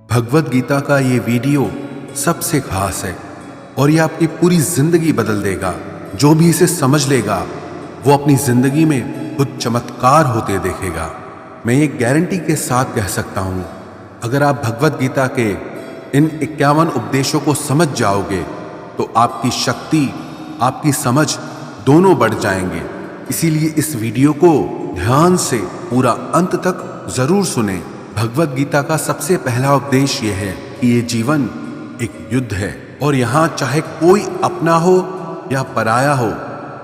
भगवत गीता का ये वीडियो सबसे खास है और ये आपकी पूरी जिंदगी बदल देगा। जो भी इसे समझ लेगा वो अपनी जिंदगी में खुद चमत्कार होते देखेगा। मैं ये गारंटी के साथ कह सकता हूँ, अगर आप भगवत गीता के इन 51 उपदेशों को समझ जाओगे तो आपकी शक्ति, आपकी समझ दोनों बढ़ जाएंगे। इसीलिए इस वीडियो को ध्यान से पूरा अंत तक जरूर सुने। भगवत गीता का सबसे पहला उपदेश यह है कि ये जीवन एक युद्ध है और यहाँ चाहे कोई अपना हो या पराया हो,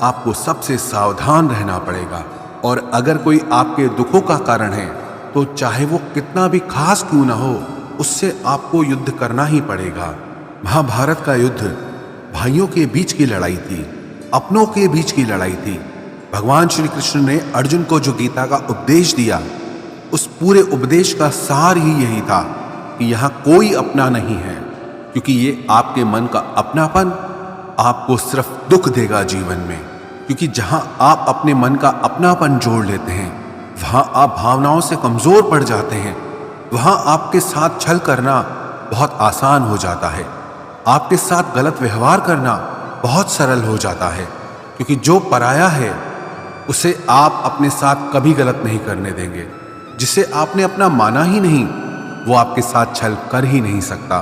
आपको सबसे सावधान रहना पड़ेगा। और अगर कोई आपके दुखों का कारण है तो चाहे वो कितना भी खास क्यों ना हो, उससे आपको युद्ध करना ही पड़ेगा। महाभारत का युद्ध भाइयों के बीच की लड़ाई थी, अपनों के बीच की लड़ाई थी। भगवान श्री कृष्ण ने अर्जुन को जो गीता का उपदेश दिया, उस पूरे उपदेश का सार ही यही था कि यहाँ कोई अपना नहीं है, क्योंकि ये आपके मन का अपनापन आपको सिर्फ दुख देगा जीवन में। क्योंकि जहाँ आप अपने मन का अपनापन जोड़ लेते हैं, वहाँ आप भावनाओं से कमजोर पड़ जाते हैं। वहाँ आपके साथ छल करना बहुत आसान हो जाता है, आपके साथ गलत व्यवहार करना बहुत सरल हो जाता है। क्योंकि जो पराया है उसे आप अपने साथ कभी गलत नहीं करने देंगे। जिसे आपने अपना माना ही नहीं, वो आपके साथ छल कर ही नहीं सकता।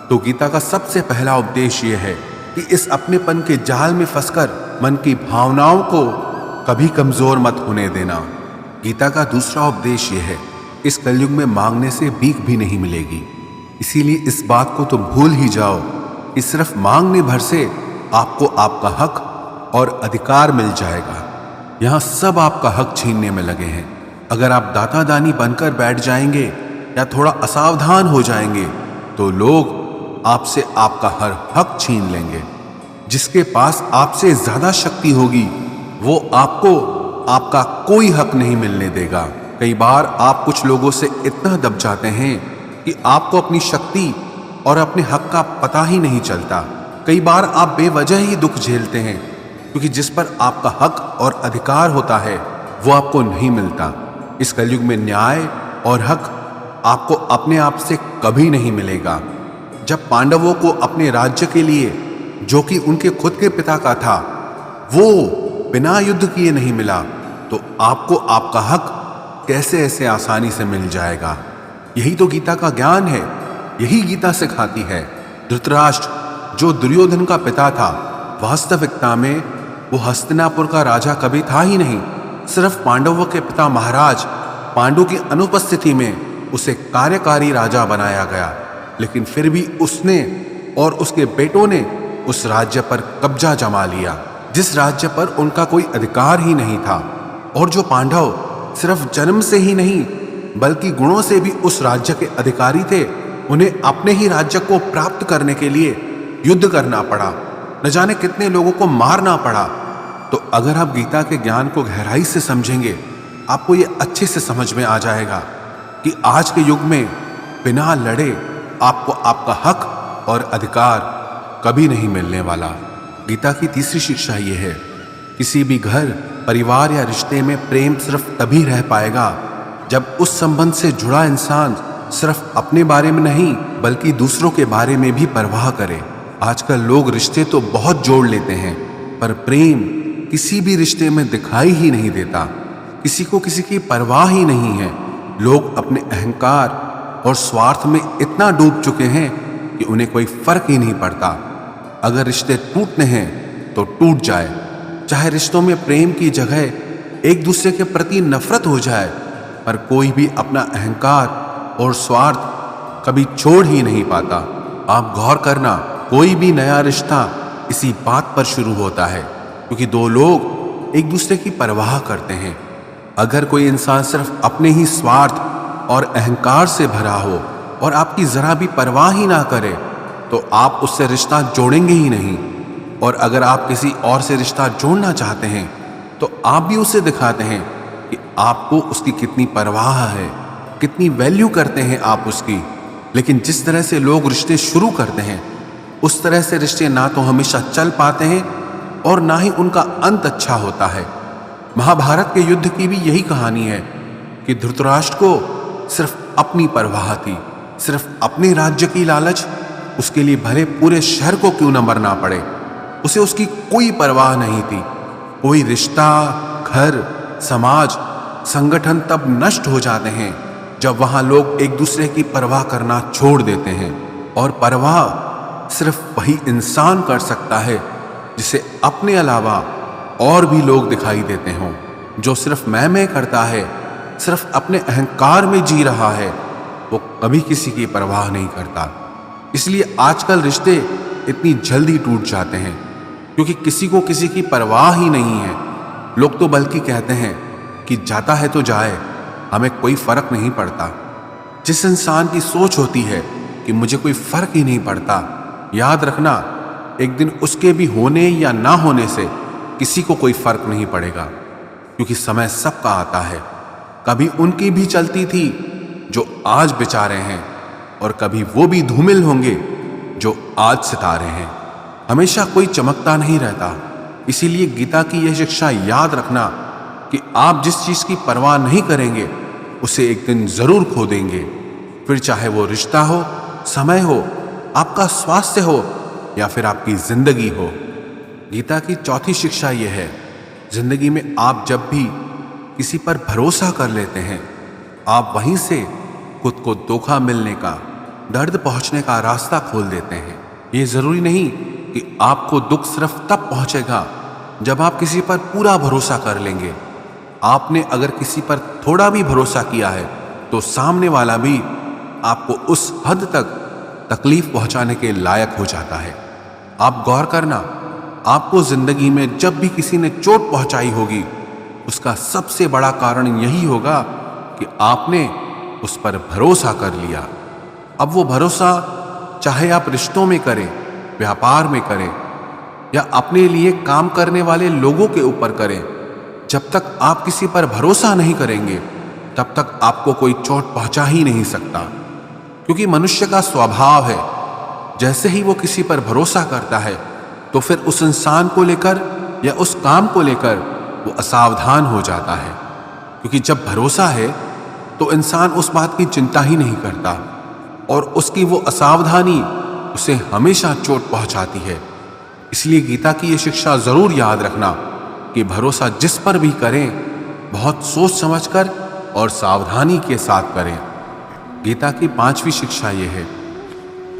तो गीता का सबसे पहला उपदेश ये है कि इस अपनेपन के जाल में फंसकर मन की भावनाओं को कभी कमजोर मत होने देना। गीता का दूसरा उपदेश ये है, इस कलयुग में मांगने से भीख भी नहीं मिलेगी। इसीलिए इस बात को तो भूल ही जाओ कि सिर्फ मांगने भर से आपको आपका हक और अधिकार मिल जाएगा। यहाँ सब आपका हक छीनने में लगे हैं। अगर आप दाता दानी बनकर बैठ जाएंगे या थोड़ा असावधान हो जाएंगे तो लोग आपसे आपका हर हक छीन लेंगे। जिसके पास आपसे ज्यादा शक्ति होगी वो आपको आपका कोई हक नहीं मिलने देगा। कई बार आप कुछ लोगों से इतना दब जाते हैं कि आपको अपनी शक्ति और अपने हक का पता ही नहीं चलता। कई बार आप बेवजह ही दुख झेलते हैं, क्योंकि जिस पर आपका हक और अधिकार होता है वो आपको नहीं मिलता। इस कलयुग में न्याय और हक आपको अपने आप से कभी नहीं मिलेगा। जब पांडवों को अपने राज्य के लिए, जो कि उनके खुद के पिता का था, वो बिना युद्ध किए नहीं मिला, तो आपको आपका हक कैसे ऐसे आसानी से मिल जाएगा। यही तो गीता का ज्ञान है, यही गीता सिखाती है। धृतराष्ट्र जो दुर्योधन का पिता था, वास्तविकता में वो हस्तिनापुर का राजा कभी था ही नहीं। सिर्फ पांडवों के पिता महाराज पांडु की अनुपस्थिति में उसे कार्यकारी राजा बनाया गया। लेकिन फिर भी उसने और उसके बेटों ने उस राज्य पर कब्जा जमा लिया, जिस राज्य पर उनका कोई अधिकार ही नहीं था। और जो पांडव सिर्फ जन्म से ही नहीं बल्कि गुणों से भी उस राज्य के अधिकारी थे, उन्हें अपने ही राज्य को प्राप्त करने के लिए युद्ध करना पड़ा, न जाने कितने लोगों को मारना पड़ा। तो अगर आप गीता के ज्ञान को गहराई से समझेंगे, आपको ये अच्छे से समझ में आ जाएगा कि आज के युग में बिना लड़े आपको आपका हक और अधिकार कभी नहीं मिलने वाला। गीता की तीसरी शिक्षा ये है, किसी भी घर, परिवार या रिश्ते में प्रेम सिर्फ तभी रह पाएगा जब उस संबंध से जुड़ा इंसान सिर्फ अपने बारे में नहीं बल्कि दूसरों के बारे में भी परवाह करे। आजकल लोग रिश्ते तो बहुत जोड़ लेते हैं, पर प्रेम किसी भी रिश्ते में दिखाई ही नहीं देता। किसी को किसी की परवाह ही नहीं है। लोग अपने अहंकार और स्वार्थ में इतना डूब चुके हैं कि उन्हें कोई फर्क ही नहीं पड़ता। अगर रिश्ते टूटने हैं तो टूट जाए, चाहे रिश्तों में प्रेम की जगह एक दूसरे के प्रति नफरत हो जाए, पर कोई भी अपना अहंकार और स्वार्थ कभी छोड़ ही नहीं पाता। आप गौर करना, कोई भी नया रिश्ता इसी बात पर शुरू होता है, क्योंकि दो लोग एक दूसरे की परवाह करते हैं। अगर कोई इंसान सिर्फ अपने ही स्वार्थ और अहंकार से भरा हो और आपकी जरा भी परवाह ही ना करे, तो आप उससे रिश्ता जोड़ेंगे ही नहीं। और अगर आप किसी और से रिश्ता जोड़ना चाहते हैं तो आप भी उसे दिखाते हैं कि आपको उसकी कितनी परवाह है, कितनी वैल्यू करते हैं आप उसकी। लेकिन जिस तरह से लोग रिश्ते शुरू करते हैं, उस तरह से रिश्ते ना तो हमेशा चल पाते हैं और ना ही उनका अंत अच्छा होता है। महाभारत के युद्ध की भी यही कहानी है कि धृतराष्ट्र को सिर्फ अपनी परवाह थी, सिर्फ अपने राज्य की लालच, उसके लिए भले पूरे शहर को क्यों न मरना पड़े, उसे उसकी कोई परवाह नहीं थी। कोई रिश्ता, घर, समाज, संगठन तब नष्ट हो जाते हैं जब वहां लोग एक दूसरे की परवाह करना छोड़ देते हैं। और परवाह सिर्फ वही इंसान कर सकता है जिसे अपने अलावा और भी लोग दिखाई देते हों। जो सिर्फ मैं करता है, सिर्फ अपने अहंकार में जी रहा है, वो कभी किसी की परवाह नहीं करता। इसलिए आजकल रिश्ते इतनी जल्दी टूट जाते हैं क्योंकि किसी को किसी की परवाह ही नहीं है। लोग तो बल्कि कहते हैं कि जाता है तो जाए, हमें कोई फर्क नहीं पड़ता। जिस इंसान की सोच होती है कि मुझे कोई फर्क ही नहीं पड़ता, याद रखना एक दिन उसके भी होने या ना होने से किसी को कोई फर्क नहीं पड़ेगा, क्योंकि समय सबका आता है। कभी उनकी भी चलती थी जो आज बेचारे हैं, और कभी वो भी धूमिल होंगे जो आज सितारे हैं। हमेशा कोई चमकता नहीं रहता। इसीलिए गीता की यह शिक्षा याद रखना कि आप जिस चीज की परवाह नहीं करेंगे उसे एक दिन जरूर खो देंगे। फिर चाहे वो रिश्ता हो, समय हो, आपका स्वास्थ्य हो या फिर आपकी जिंदगी हो। गीता की चौथी शिक्षा यह है, जिंदगी में आप जब भी किसी पर भरोसा कर लेते हैं, आप वहीं से खुद को धोखा मिलने का, दर्द पहुंचने का रास्ता खोल देते हैं। ये जरूरी नहीं कि आपको दुख सिर्फ तब पहुंचेगा जब आप किसी पर पूरा भरोसा कर लेंगे। आपने अगर किसी पर थोड़ा भी भरोसा किया है तो सामने वाला भी आपको उस हद तक तकलीफ पहुंचाने के लायक हो जाता है। आप गौर करना, आपको जिंदगी में जब भी किसी ने चोट पहुंचाई होगी, उसका सबसे बड़ा कारण यही होगा कि आपने उस पर भरोसा कर लिया। अब वो भरोसा चाहे आप रिश्तों में करें, व्यापार में करें या अपने लिए काम करने वाले लोगों के ऊपर करें, जब तक आप किसी पर भरोसा नहीं करेंगे तब तक आपको कोई चोट पहुंचा ही नहीं सकता। क्योंकि मनुष्य का स्वभाव है, जैसे ही वो किसी पर भरोसा करता है तो फिर उस इंसान को लेकर या उस काम को लेकर वो असावधान हो जाता है। क्योंकि जब भरोसा है तो इंसान उस बात की चिंता ही नहीं करता, और उसकी वो असावधानी उसे हमेशा चोट पहुंचाती है। इसलिए गीता की ये शिक्षा जरूर याद रखना कि भरोसा जिस पर भी करें, बहुत सोच समझकर और सावधानी के साथ करें। गीता की पांचवी शिक्षा यह है,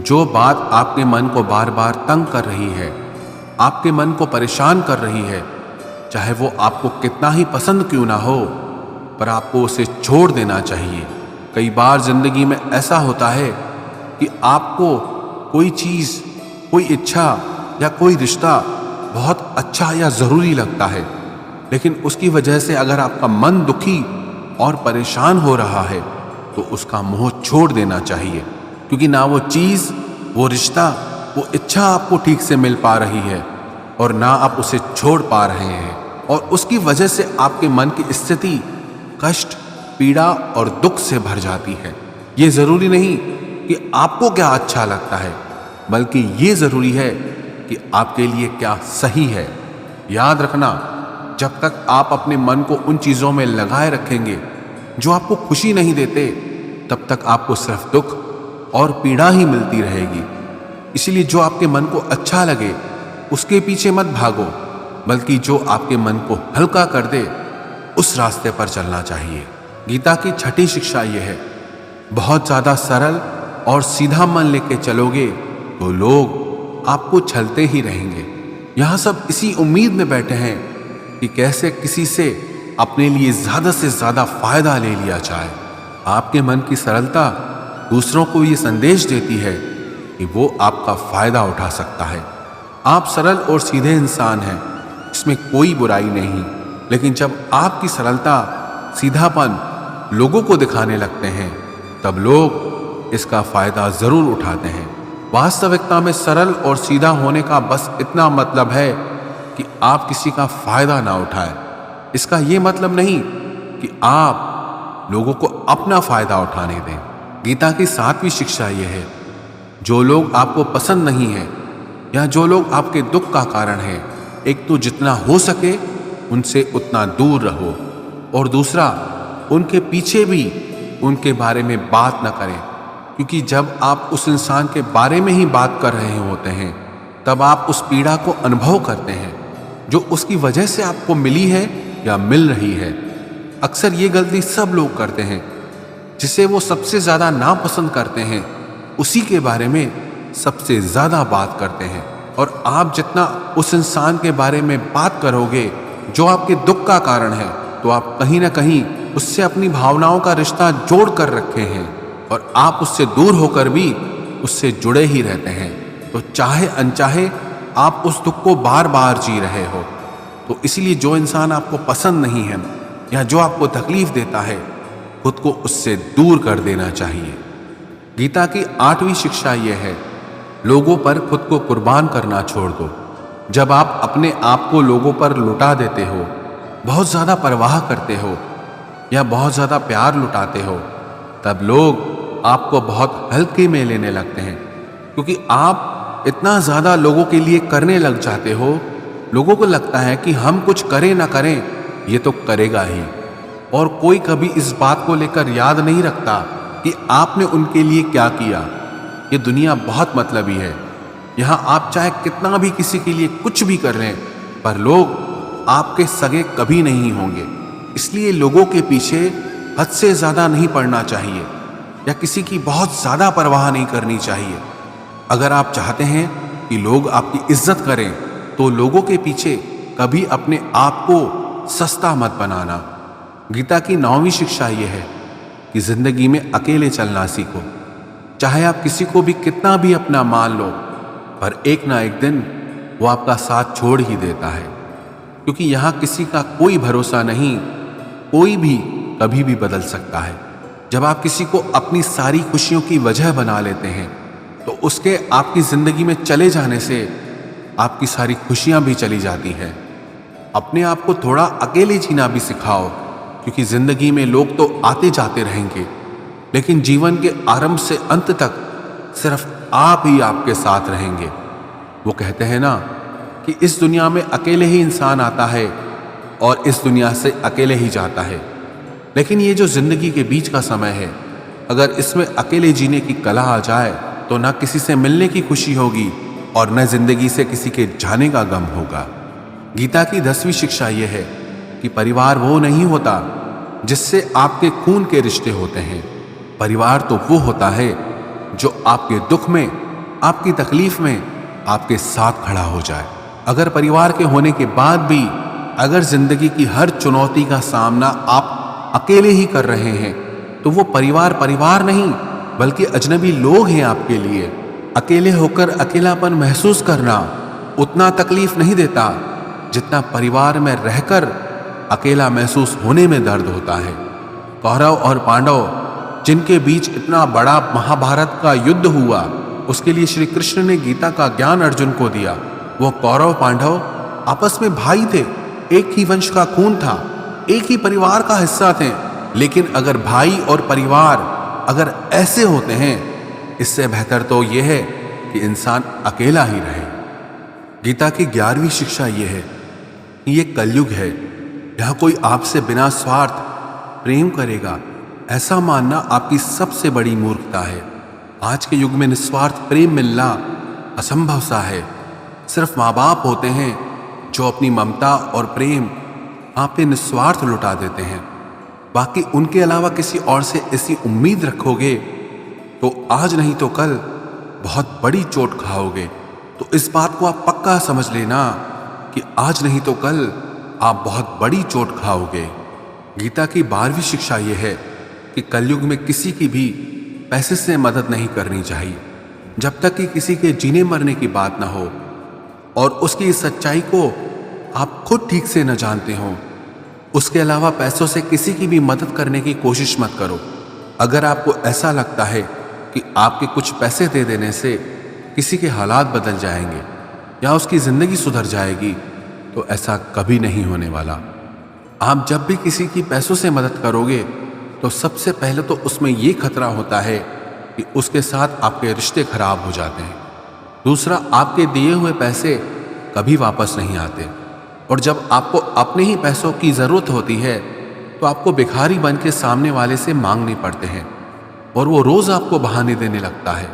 जो बात आपके मन को बार बार तंग कर रही है, आपके मन को परेशान कर रही है, चाहे वो आपको कितना ही पसंद क्यों ना हो, पर आपको उसे छोड़ देना चाहिए। कई बार जिंदगी में ऐसा होता है कि आपको कोई चीज, कोई इच्छा या कोई रिश्ता बहुत अच्छा या जरूरी लगता है, लेकिन उसकी वजह से अगर आपका मन दुखी और परेशान हो रहा है तो उसका मोह छोड़ देना चाहिए। क्योंकि ना वो चीज, वो रिश्ता, वो इच्छा आपको ठीक से मिल पा रही है और ना आप उसे छोड़ पा रहे हैं, और उसकी वजह से आपके मन की स्थिति कष्ट, पीड़ा और दुख से भर जाती है। ये जरूरी नहीं कि आपको क्या अच्छा लगता है, बल्कि ये जरूरी है कि आपके लिए क्या सही है। याद रखना, जब तक आप अपने मन को उन चीजों में लगाए रखेंगे जो आपको खुशी नहीं देते, तब तक आपको सिर्फ दुख और पीड़ा ही मिलती रहेगी। इसलिए जो आपके मन को अच्छा लगे उसके पीछे मत भागो, बल्कि जो आपके मन को हल्का कर दे उस रास्ते पर चलना चाहिए। गीता की छठी शिक्षा यह है, बहुत ज्यादा सरल और सीधा मन लेके चलोगे तो लोग आपको छलते ही रहेंगे। यहां सब इसी उम्मीद में बैठे हैं कि कैसे किसी से अपने लिए ज्यादा से ज्यादा फायदा ले लिया जाए। आपके मन की सरलता दूसरों को ये संदेश देती है कि वो आपका फायदा उठा सकता है। आप सरल और सीधे इंसान हैं, इसमें कोई बुराई नहीं, लेकिन जब आपकी सरलता, सीधापन लोगों को दिखाने लगते हैं, तब लोग इसका फायदा जरूर उठाते हैं। वास्तविकता में सरल और सीधा होने का बस इतना मतलब है कि आप किसी का फायदा ना उठाएं। इसका यह मतलब नहीं कि आप लोगों को अपना फायदा उठाने दें। गीता की सातवीं शिक्षा यह है, जो लोग आपको पसंद नहीं है या जो लोग आपके दुख का कारण है, एक तो जितना हो सके उनसे उतना दूर रहो, और दूसरा उनके पीछे भी उनके बारे में बात न करें, क्योंकि जब आप उस इंसान के बारे में ही बात कर रहे होते हैं तब आप उस पीड़ा को अनुभव करते हैं जो उसकी वजह से आपको मिली है या मिल रही है। अक्सर ये गलती सब लोग करते हैं। जिसे वो सबसे ज्यादा नापसंद करते हैं उसी के बारे में सबसे ज्यादा बात करते हैं। और आप जितना उस इंसान के बारे में बात करोगे जो आपके दुख का कारण है, तो आप कहीं ना कहीं उससे अपनी भावनाओं का रिश्ता जोड़ कर रखे हैं और आप उससे दूर होकर भी उससे जुड़े ही रहते हैं। तो चाहे अनचाहे आप उस दुख को बार बार जी रहे हो। तो इसीलिए जो इंसान आपको पसंद नहीं है या जो आपको तकलीफ देता है, खुद को उससे दूर कर देना चाहिए। गीता की 8वीं शिक्षा यह है, लोगों पर खुद को कुर्बान करना छोड़ दो। जब आप अपने आप को लोगों पर लुटा देते हो, बहुत ज्यादा परवाह करते हो या बहुत ज्यादा प्यार लुटाते हो, तब लोग आपको बहुत हल्के में लेने लगते हैं। क्योंकि आप इतना ज्यादा लोगों के लिए करने लग जाते हो, लोगों को लगता है कि हम कुछ करें ना करें, ये तो करेगा ही। और कोई कभी इस बात को लेकर याद नहीं रखता कि आपने उनके लिए क्या किया। ये दुनिया बहुत मतलबी है। यहाँ आप चाहे कितना भी किसी के लिए कुछ भी कर लें, पर लोग आपके सगे कभी नहीं होंगे। इसलिए लोगों के पीछे हद से ज्यादा नहीं पड़ना चाहिए या किसी की बहुत ज्यादा परवाह नहीं करनी चाहिए। अगर आप चाहते हैं कि लोग आपकी इज्जत करें, तो लोगों के पीछे कभी अपने आप को सस्ता मत बनाना। गीता की 9वीं शिक्षा यह है कि जिंदगी में अकेले चलना सीखो। चाहे आप किसी को भी कितना भी अपना मान लो, पर एक ना एक दिन वो आपका साथ छोड़ ही देता है। क्योंकि यहाँ किसी का कोई भरोसा नहीं, कोई भी कभी भी बदल सकता है। जब आप किसी को अपनी सारी खुशियों की वजह बना लेते हैं, तो उसके आपकी जिंदगी में चले जाने से आपकी सारी खुशियां भी चली जाती हैं। अपने आप को थोड़ा अकेले जीना भी सिखाओ, क्योंकि जिंदगी में लोग तो आते जाते रहेंगे, लेकिन जीवन के आरंभ से अंत तक सिर्फ आप ही आपके साथ रहेंगे। वो कहते हैं ना कि इस दुनिया में अकेले ही इंसान आता है और इस दुनिया से अकेले ही जाता है। लेकिन ये जो जिंदगी के बीच का समय है, अगर इसमें अकेले जीने की कला आ जाए, तो न किसी से मिलने की खुशी होगी और न जिंदगी से किसी के जाने का गम होगा। गीता की 10वीं शिक्षा यह है कि परिवार वो नहीं होता जिससे आपके खून के रिश्ते होते हैं। परिवार तो वो होता है जो आपके दुख में, आपकी तकलीफ में आपके साथ खड़ा हो जाए। अगर परिवार के होने के बाद भी अगर जिंदगी की हर चुनौती का सामना आप अकेले ही कर रहे हैं, तो वो परिवार परिवार नहीं बल्कि अजनबी लोग हैं आपके लिए। अकेले होकर अकेलापन महसूस करना उतना तकलीफ नहीं देता जितना परिवार में रहकर अकेला महसूस होने में दर्द होता है। कौरव और पांडव जिनके बीच इतना बड़ा महाभारत का युद्ध हुआ, उसके लिए श्री कृष्ण ने गीता का ज्ञान अर्जुन को दिया। वो कौरव पांडव आपस में भाई थे, एक ही वंश का खून था, एक ही परिवार का हिस्सा थे। लेकिन अगर भाई और परिवार अगर ऐसे होते हैं, इससे बेहतर तो यह है कि इंसान अकेला ही रहे। गीता की 11वीं शिक्षा यह है कि ये कलयुग है, यहाँ कोई आपसे बिना स्वार्थ प्रेम करेगा, ऐसा मानना आपकी सबसे बड़ी मूर्खता है। आज के युग में निस्वार्थ प्रेम मिलना असंभव सा है। सिर्फ माँ बाप होते हैं जो अपनी ममता और प्रेम आप पे निस्वार्थ लुटा देते हैं। बाकी उनके अलावा किसी और से ऐसी उम्मीद रखोगे तो आज नहीं तो कल बहुत बड़ी चोट खाओगे। तो इस बात को आप पक्का समझ लेना कि आज नहीं तो कल आप बहुत बड़ी चोट खाओगे। गीता की 12वीं शिक्षा यह है कि कलयुग में किसी की भी पैसे से मदद नहीं करनी चाहिए, जब तक कि किसी के जीने मरने की बात ना हो और उसकी इस सच्चाई को आप खुद ठीक से न जानते हो। उसके अलावा पैसों से किसी की भी मदद करने की कोशिश मत करो। अगर आपको ऐसा लगता है कि आपके कुछ पैसे दे देने से किसी के हालात बदल जाएंगे या उसकी जिंदगी सुधर जाएगी, तो ऐसा कभी नहीं होने वाला। आप जब भी किसी की पैसों से मदद करोगे, तो सबसे पहले तो उसमें यह खतरा होता है कि उसके साथ आपके रिश्ते खराब हो जाते हैं। दूसरा, आपके दिए हुए पैसे कभी वापस नहीं आते, और जब आपको अपने ही पैसों की जरूरत होती है तो आपको भिखारी बन के सामने वाले से मांगने पड़ते हैं। और वो रोज आपको बहाने देने लगता है,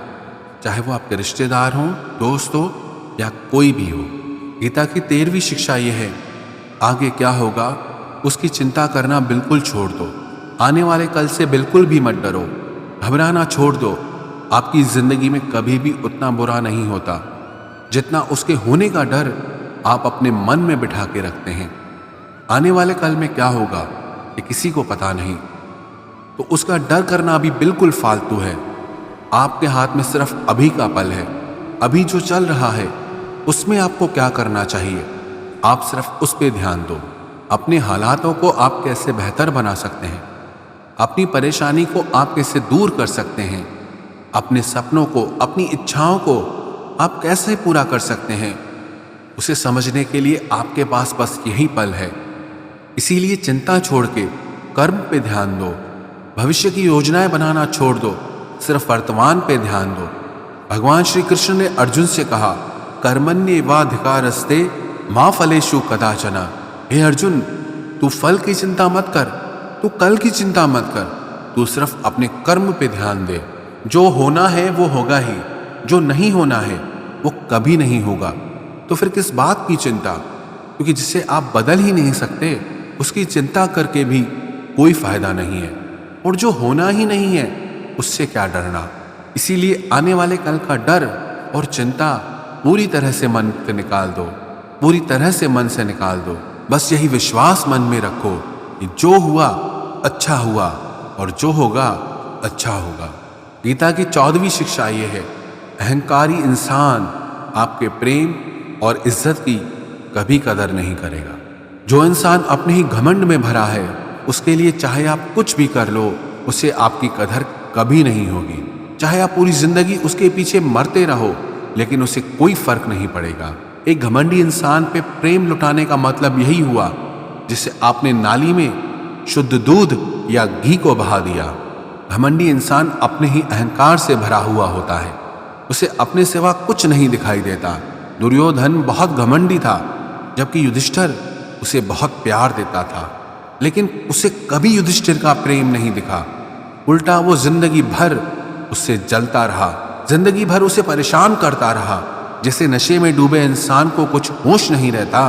चाहे वो आपके रिश्तेदार हों, दोस्त हो या कोई भी हो। गीता की 13वीं शिक्षा यह है, आगे क्या होगा उसकी चिंता करना बिल्कुल छोड़ दो। आने वाले कल से बिल्कुल भी मत डरो, घबराना छोड़ दो। आपकी जिंदगी में कभी भी उतना बुरा नहीं होता जितना उसके होने का डर आप अपने मन में बिठा के रखते हैं। आने वाले कल में क्या होगा ये किसी को पता नहीं, तो उसका डर करना भी बिल्कुल फालतू है। आपके हाथ में सिर्फ अभी का पल है। अभी जो चल रहा है उसमें आपको क्या करना चाहिए, आप सिर्फ उस पर ध्यान दो। अपने हालातों को आप कैसे बेहतर बना सकते हैं, अपनी परेशानी को आप कैसे दूर कर सकते हैं, अपने सपनों को, अपनी इच्छाओं को आप कैसे पूरा कर सकते हैं, उसे समझने के लिए आपके पास बस यही पल है। इसीलिए चिंता छोड़ के कर्म पे ध्यान दो, भविष्य की योजनाएं बनाना छोड़ दो, सिर्फ वर्तमान पे ध्यान दो। भगवान श्री कृष्ण ने अर्जुन से कहा, कर्मण्येवाधिकारस्ते मा फलेषु कदाचन। हे अर्जुन, तू फल की चिंता मत कर, तू कल की चिंता मत कर, तू सिर्फ अपने कर्म पे ध्यान दे। जो होना है वो होगा ही, जो नहीं होना है वो कभी नहीं होगा। तो फिर किस बात की चिंता, क्योंकि जिसे आप बदल ही नहीं सकते उसकी चिंता करके भी कोई फायदा नहीं है। और जो होना ही नहीं है उससे क्या डरना। इसीलिए आने वाले कल का डर और चिंता पूरी तरह से मन से निकाल दो, पूरी तरह से मन से निकाल दो। बस यही विश्वास मन में रखो कि जो हुआ अच्छा हुआ और जो होगा अच्छा होगा। गीता की 14वीं शिक्षा ये है, अहंकारी इंसान आपके प्रेम और इज्जत की कभी कदर नहीं करेगा। जो इंसान अपने ही घमंड में भरा है उसके लिए चाहे आप कुछ भी कर लो उसे आपकी कदर कभी नहीं होगी। चाहे आप पूरी जिंदगी उसके पीछे मरते रहो लेकिन उसे कोई फर्क नहीं पड़ेगा। एक घमंडी इंसान पे प्रेम लुटाने का मतलब यही हुआ जिसे आपने नाली में शुद्ध दूध या घी को बहा दिया। घमंडी इंसान अपने ही अहंकार से भरा हुआ होता है, उसे अपने सिवा कुछ नहीं दिखाई देता। दुर्योधन बहुत घमंडी था जबकि युधिष्ठिर उसे बहुत प्यार देता था, लेकिन उसे कभी युधिष्ठिर का प्रेम नहीं दिखा। उल्टा वो जिंदगी भर उससे जलता रहा, जिंदगी भर उसे परेशान करता रहा। जैसे नशे में डूबे इंसान को कुछ होश नहीं रहता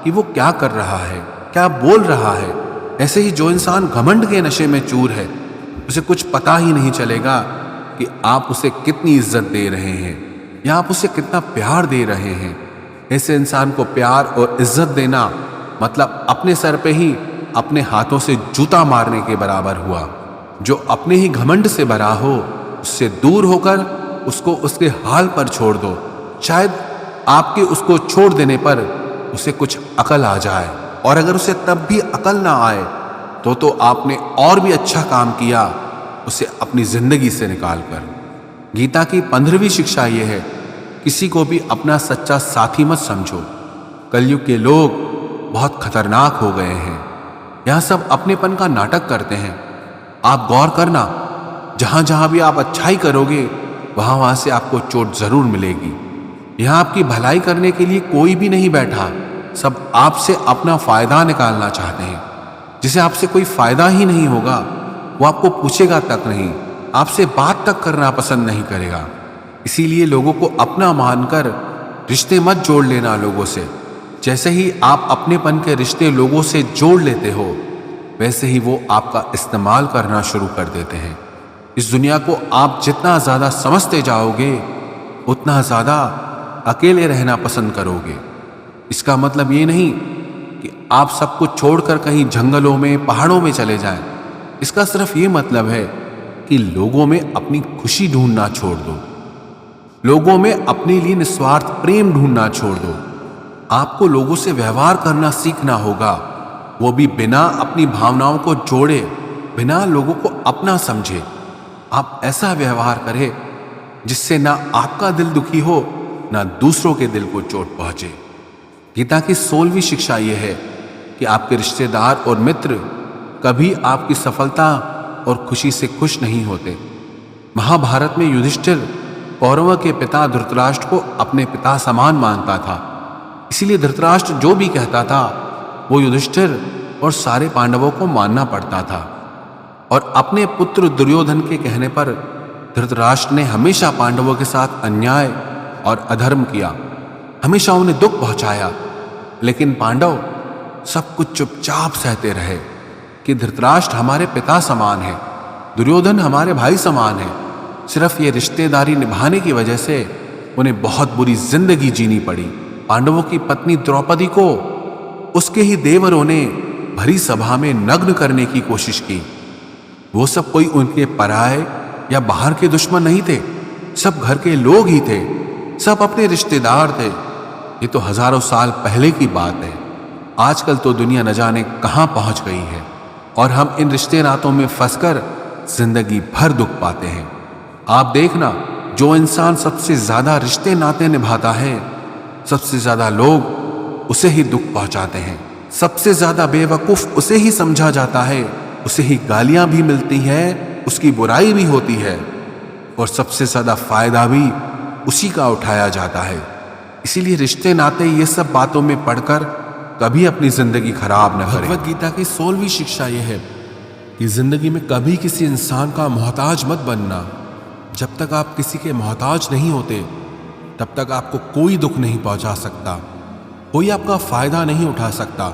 कि वो क्या कर रहा है, क्या बोल रहा है, ऐसे ही जो इंसान घमंड के नशे में चूर है उसे कुछ पता ही नहीं चलेगा कि आप उसे कितनी इज्जत दे रहे हैं या आप उसे कितना प्यार दे रहे हैं। ऐसे इंसान को प्यार और इज्जत देना मतलब अपने सर पे ही अपने हाथों से जूता मारने के बराबर हुआ। जो अपने ही घमंड से भरा हो उससे दूर होकर उसको उसके हाल पर छोड़ दो। शायद आपके उसको छोड़ देने पर उसे कुछ अकल आ जाए, और अगर उसे तब भी अकल ना आए तो आपने और भी अच्छा काम किया उसे अपनी जिंदगी से निकाल कर। गीता की 15वीं शिक्षा यह है, किसी को भी अपना सच्चा साथी मत समझो। कलयुग के लोग बहुत खतरनाक हो गए हैं, यह सब अपनेपन का नाटक करते हैं। आप गौर करना, जहां जहां भी आप अच्छाई करोगे वहां वहां से आपको चोट जरूर मिलेगी। यहां आपकी भलाई करने के लिए कोई भी नहीं बैठा, सब आपसे अपना फायदा निकालना चाहते हैं। जिसे आपसे कोई फायदा ही नहीं होगा वो आपको पूछेगा तक नहीं, आपसे बात तक करना पसंद नहीं करेगा। इसीलिए लोगों को अपना मानकर रिश्ते मत जोड़ लेना लोगों से। जैसे ही आप अपनेपन के रिश्ते लोगों से जोड़ लेते हो वैसे ही वो आपका इस्तेमाल करना शुरू कर देते हैं। इस दुनिया को आप जितना ज्यादा समझते जाओगे उतना ज्यादा अकेले रहना पसंद करोगे। इसका मतलब ये नहीं कि आप सब कुछ छोड़कर कहीं जंगलों में, पहाड़ों में चले जाएं। इसका सिर्फ ये मतलब है कि लोगों में अपनी खुशी ढूंढना छोड़ दो, लोगों में अपने लिए निस्वार्थ प्रेम ढूंढना छोड़ दो। आपको लोगों से व्यवहार करना सीखना होगा, वो भी बिना अपनी भावनाओं को जोड़े, बिना लोगों को अपना समझे। आप ऐसा व्यवहार करें जिससे ना आपका दिल दुखी हो ना दूसरों के दिल को चोट पहुंचे। गीता की 16वीं शिक्षा यह है कि आपके रिश्तेदार और मित्र कभी आपकी सफलता और खुशी से खुश नहीं होते। महाभारत में युधिष्ठिर कौरवों के पिता धृतराष्ट्र को अपने पिता समान मानता था, इसीलिए धृतराष्ट्र जो भी कहता था वो युधिष्ठिर और सारे पांडवों को मानना पड़ता था। और अपने पुत्र दुर्योधन के कहने पर धृतराष्ट्र ने हमेशा पांडवों के साथ अन्याय और अधर्म किया, हमेशा उन्हें दुख पहुंचाया। लेकिन पांडव सब कुछ चुपचाप सहते रहे कि धृतराष्ट्र हमारे पिता समान है, दुर्योधन हमारे भाई समान है। सिर्फ ये रिश्तेदारी निभाने की वजह से उन्हें बहुत बुरी जिंदगी जीनी पड़ी। पांडवों की पत्नी द्रौपदी को उसके ही देवरों ने भरी सभा में नग्न करने की कोशिश की। वो सब कोई उनके पराये या बाहर के दुश्मन नहीं थे, सब घर के लोग ही थे, सब अपने रिश्तेदार थे। ये तो हजारों साल पहले की बात है। आजकल तो दुनिया न जाने कहां पहुंच गई है और हम इन रिश्ते नातों में फंसकर जिंदगी भर दुख पाते हैं। आप देखना, जो इंसान सबसे ज्यादा रिश्ते नाते निभाता है, सबसे ज्यादा लोग उसे ही दुख पहुंचाते हैं, सबसे ज्यादा बेवकूफ उसे ही समझा जाता है, उसे ही गालियां भी मिलती हैं, उसकी बुराई भी होती है और सबसे ज्यादा फायदा भी उसी का उठाया जाता है। इसीलिए रिश्ते नाते ये सब बातों में पढ़कर कभी अपनी जिंदगी खराब न करें। भगवद गीता की 16वीं शिक्षा यह है कि जिंदगी में कभी किसी इंसान का मोहताज मत बनना। जब तक आप किसी के मोहताज नहीं होते तब तक आपको कोई दुख नहीं पहुंचा सकता, कोई आपका फायदा नहीं उठा सकता।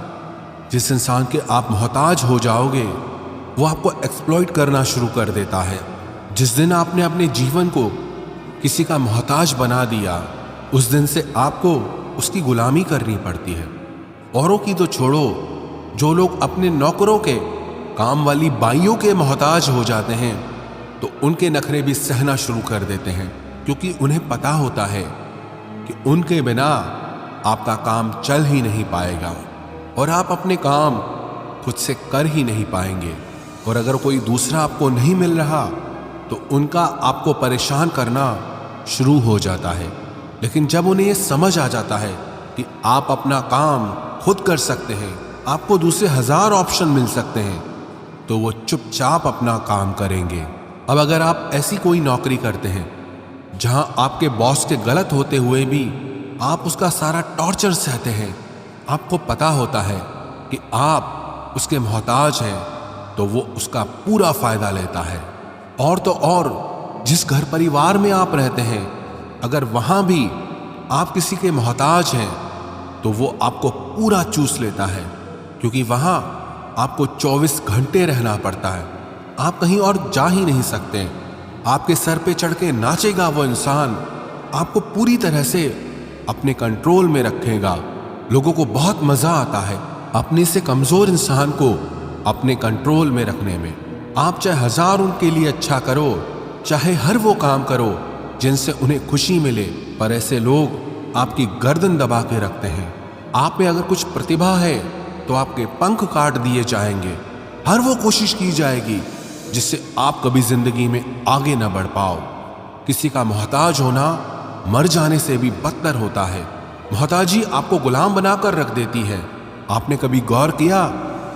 जिस इंसान के आप मोहताज हो जाओगे वो आपको एक्सप्लॉइट करना शुरू कर देता है। जिस दिन आपने अपने जीवन को किसी का मोहताज बना दिया, उस दिन से आपको उसकी गुलामी करनी पड़ती है। औरों की तो छोड़ो, जो लोग अपने नौकरों के, काम वाली बाइयों के मोहताज हो जाते हैं तो उनके नखरे भी सहना शुरू कर देते हैं, क्योंकि उन्हें पता होता है कि उनके बिना आपका काम चल ही नहीं पाएगा और आप अपने काम खुद से कर ही नहीं पाएंगे। और अगर कोई दूसरा आपको नहीं मिल रहा तो उनका आपको परेशान करना शुरू हो जाता है। लेकिन जब उन्हें यह समझ आ जाता है कि आप अपना काम खुद कर सकते हैं, आपको दूसरे 1000 ऑप्शन मिल सकते हैं, तो वो चुपचाप अपना काम करेंगे। अब अगर आप ऐसी कोई नौकरी करते हैं जहां आपके बॉस के गलत होते हुए भी आप उसका सारा टॉर्चर सहते हैं, आपको पता होता है कि आप उसके मोहताज हैं, तो वो उसका पूरा फायदा लेता है। और तो और जिस घर परिवार में आप रहते हैं, अगर वहां भी आप किसी के मोहताज हैं तो वो आपको पूरा चूस लेता है, क्योंकि वहां आपको 24 घंटे रहना पड़ता है, आप कहीं और जा ही नहीं सकते। आपके सर पे चढ़ के नाचेगा वो इंसान, आपको पूरी तरह से अपने कंट्रोल में रखेगा। लोगों को बहुत मजा आता है अपने से कमजोर इंसान को अपने कंट्रोल में रखने में। आप चाहे 1000 उनके लिए अच्छा करो, चाहे हर वो काम करो जिनसे उन्हें खुशी मिले, पर ऐसे लोग आपकी गर्दन दबा के रखते हैं। आप में अगर कुछ प्रतिभा है तो आपके पंख काट दिए जाएंगे। हर वो कोशिश की जाएगी जिससे आप कभी जिंदगी में आगे न बढ़ पाओ। किसी का मोहताज होना मर जाने से भी बदतर होता है। मोहताजी आपको गुलाम बनाकर रख देती है। आपने कभी गौर किया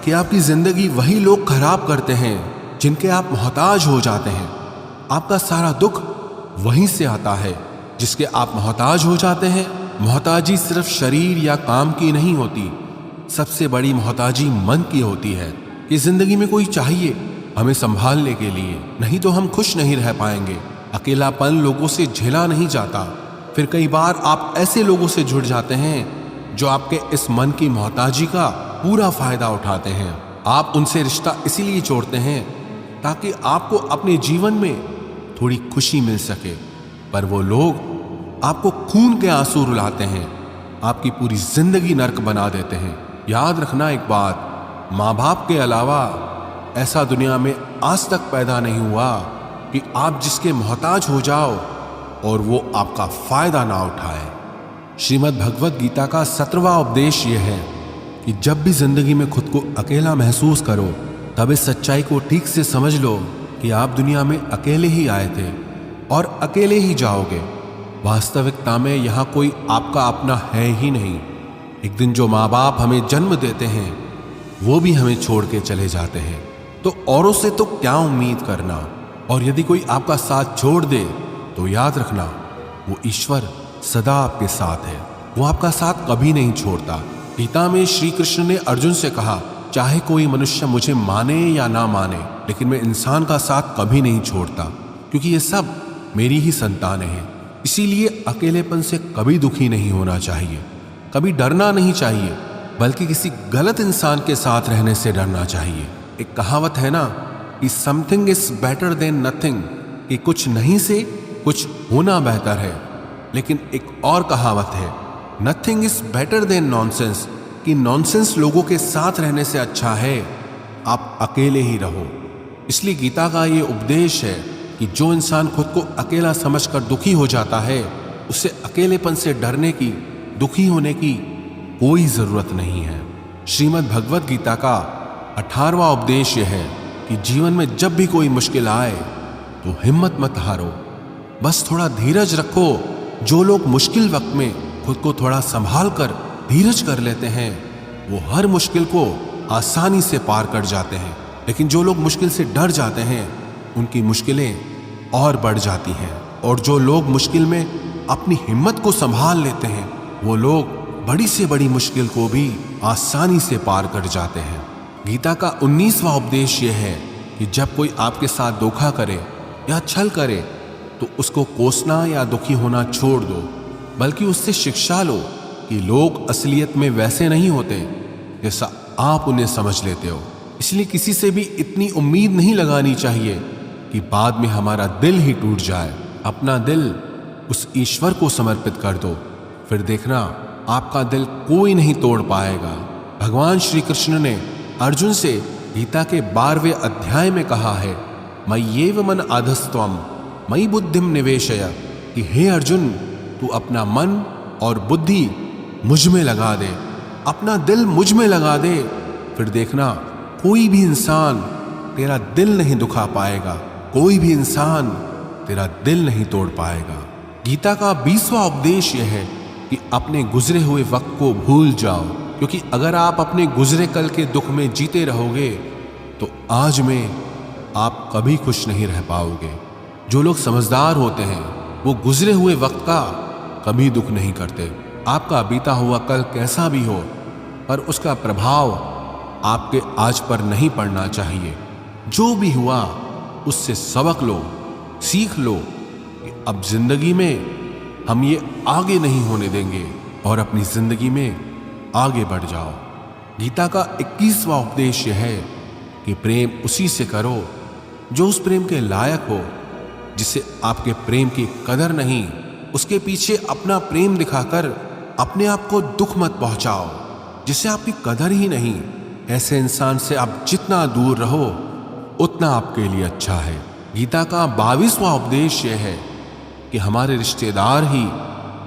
कि आपकी जिंदगी वही लोग खराब करते हैं जिनके आप मोहताज हो जाते हैं। आपका सारा दुख वहीं से आता है जिसके आप मोहताज हो जाते हैं। मोहताजी सिर्फ शरीर या काम की नहीं होती, सबसे बड़ी मोहताजी मन की होती है कि जिंदगी में कोई चाहिए हमें संभालने के लिए, नहीं तो हम खुश नहीं रह पाएंगे। अकेलापन लोगों से झेला नहीं जाता। फिर कई बार आप ऐसे लोगों से जुड़ जाते हैं जो आपके इस मन की मोहताजी का पूरा फायदा उठाते हैं। आप उनसे रिश्ता इसीलिए जोड़ते हैं ताकि आपको अपने जीवन में थोड़ी खुशी मिल सके, पर वो लोग आपको खून के आंसू रुलाते हैं, आपकी पूरी जिंदगी नर्क बना देते हैं। याद रखना एक बात, माँ बाप के अलावा ऐसा दुनिया में आज तक पैदा नहीं हुआ कि आप जिसके मोहताज हो जाओ और वो आपका फायदा ना उठाए। श्रीमद् भगवद गीता का 17वां उपदेश यह है कि जब भी जिंदगी में खुद को अकेला महसूस करो, तब इस सच्चाई को ठीक से समझ लो कि आप दुनिया में अकेले ही आए थे और अकेले ही जाओगे। वास्तविकता में यहाँ कोई आपका अपना है ही नहीं। एक दिन जो माँ बाप हमें जन्म देते हैं वो भी हमें छोड़ के चले जाते हैं, तो औरों से तो क्या उम्मीद करना। और यदि कोई आपका साथ छोड़ दे तो याद रखना वो ईश्वर सदा आपके साथ है, वो आपका साथ कभी नहीं छोड़ता। गीता में श्री कृष्ण ने अर्जुन से कहा, चाहे कोई मनुष्य मुझे माने या ना माने, लेकिन मैं इंसान का साथ कभी नहीं छोड़ता, क्योंकि ये सब मेरी ही संतानें हैं। इसीलिए अकेलेपन से कभी दुखी नहीं होना चाहिए, कभी डरना नहीं चाहिए, बल्कि किसी गलत इंसान के साथ रहने से डरना चाहिए। एक कहावत है ना कि something is better than nothing, कि कुछ नहीं से कुछ होना बेहतर है। लेकिन एक और कहावत है, nothing is better than nonsense, कि नॉनसेंस लोगों के साथ रहने से अच्छा है आप अकेले ही रहो। इसलिए गीता का ये उपदेश है कि जो इंसान खुद को अकेला समझकर दुखी हो जाता है, उसे अकेलेपन से डरने की, दुखी होने की कोई जरूरत नहीं है। श्रीमद् भगवत गीता का 18वां उपदेश यह है कि जीवन में जब भी कोई मुश्किल आए तो हिम्मत मत हारो, बस थोड़ा धीरज रखो। जो लोग मुश्किल वक्त में खुद को थोड़ा संभाल कर धीरज कर लेते हैं, वो हर मुश्किल को आसानी से पार कर जाते हैं। लेकिन जो लोग मुश्किल से डर जाते हैं, उनकी मुश्किलें और बढ़ जाती हैं। और जो लोग मुश्किल में अपनी हिम्मत को संभाल लेते हैं, वो लोग बड़ी से बड़ी मुश्किल को भी आसानी से पार कर जाते हैं। गीता का 19वां उपदेश यह है कि जब कोई आपके साथ धोखा करे या छल करे तो उसको कोसना या दुखी होना छोड़ दो, बल्कि उससे शिक्षा लो कि लोग असलियत में वैसे नहीं होते जैसा आप उन्हें समझ लेते हो। इसलिए किसी से भी इतनी उम्मीद नहीं लगानी चाहिए कि बाद में हमारा दिल ही टूट जाए। अपना दिल उस ईश्वर को समर्पित कर दो, फिर देखना आपका दिल कोई नहीं तोड़ पाएगा। भगवान श्री कृष्ण ने अर्जुन से गीता के 12वें अध्याय में कहा है, मय्येव मन आधस्त्वम मयि बुद्धिम निवेशय, कि हे अर्जुन, तू अपना मन और बुद्धि मुझ में लगा दे, अपना दिल मुझ में लगा दे, फिर देखना कोई भी इंसान तेरा दिल नहीं दुखा पाएगा, कोई भी इंसान तेरा दिल नहीं तोड़ पाएगा। गीता का 20वां उपदेश यह है कि अपने गुजरे हुए वक्त को भूल जाओ, क्योंकि अगर आप अपने गुजरे कल के दुख में जीते रहोगे तो आज में आप कभी खुश नहीं रह पाओगे। जो लोग समझदार होते हैं वो गुजरे हुए वक्त का कभी दुख नहीं करते। आपका बीता हुआ कल कैसा भी हो, पर उसका प्रभाव आपके आज पर नहीं पड़ना चाहिए। जो भी हुआ उससे सबक लो, सीख लो कि अब जिंदगी में हम ये आगे नहीं होने देंगे और अपनी जिंदगी में आगे बढ़ जाओ। गीता का 21वां उपदेश यह है कि प्रेम उसी से करो जो उस प्रेम के लायक हो। जिसे आपके प्रेम की कदर नहीं, उसके पीछे अपना प्रेम दिखाकर अपने आप को दुख मत पहुंचाओ। जिसे आपकी कदर ही नहीं, ऐसे इंसान से आप जितना दूर रहो उतना आपके लिए अच्छा है। गीता का 22वां उपदेश यह है कि हमारे रिश्तेदार ही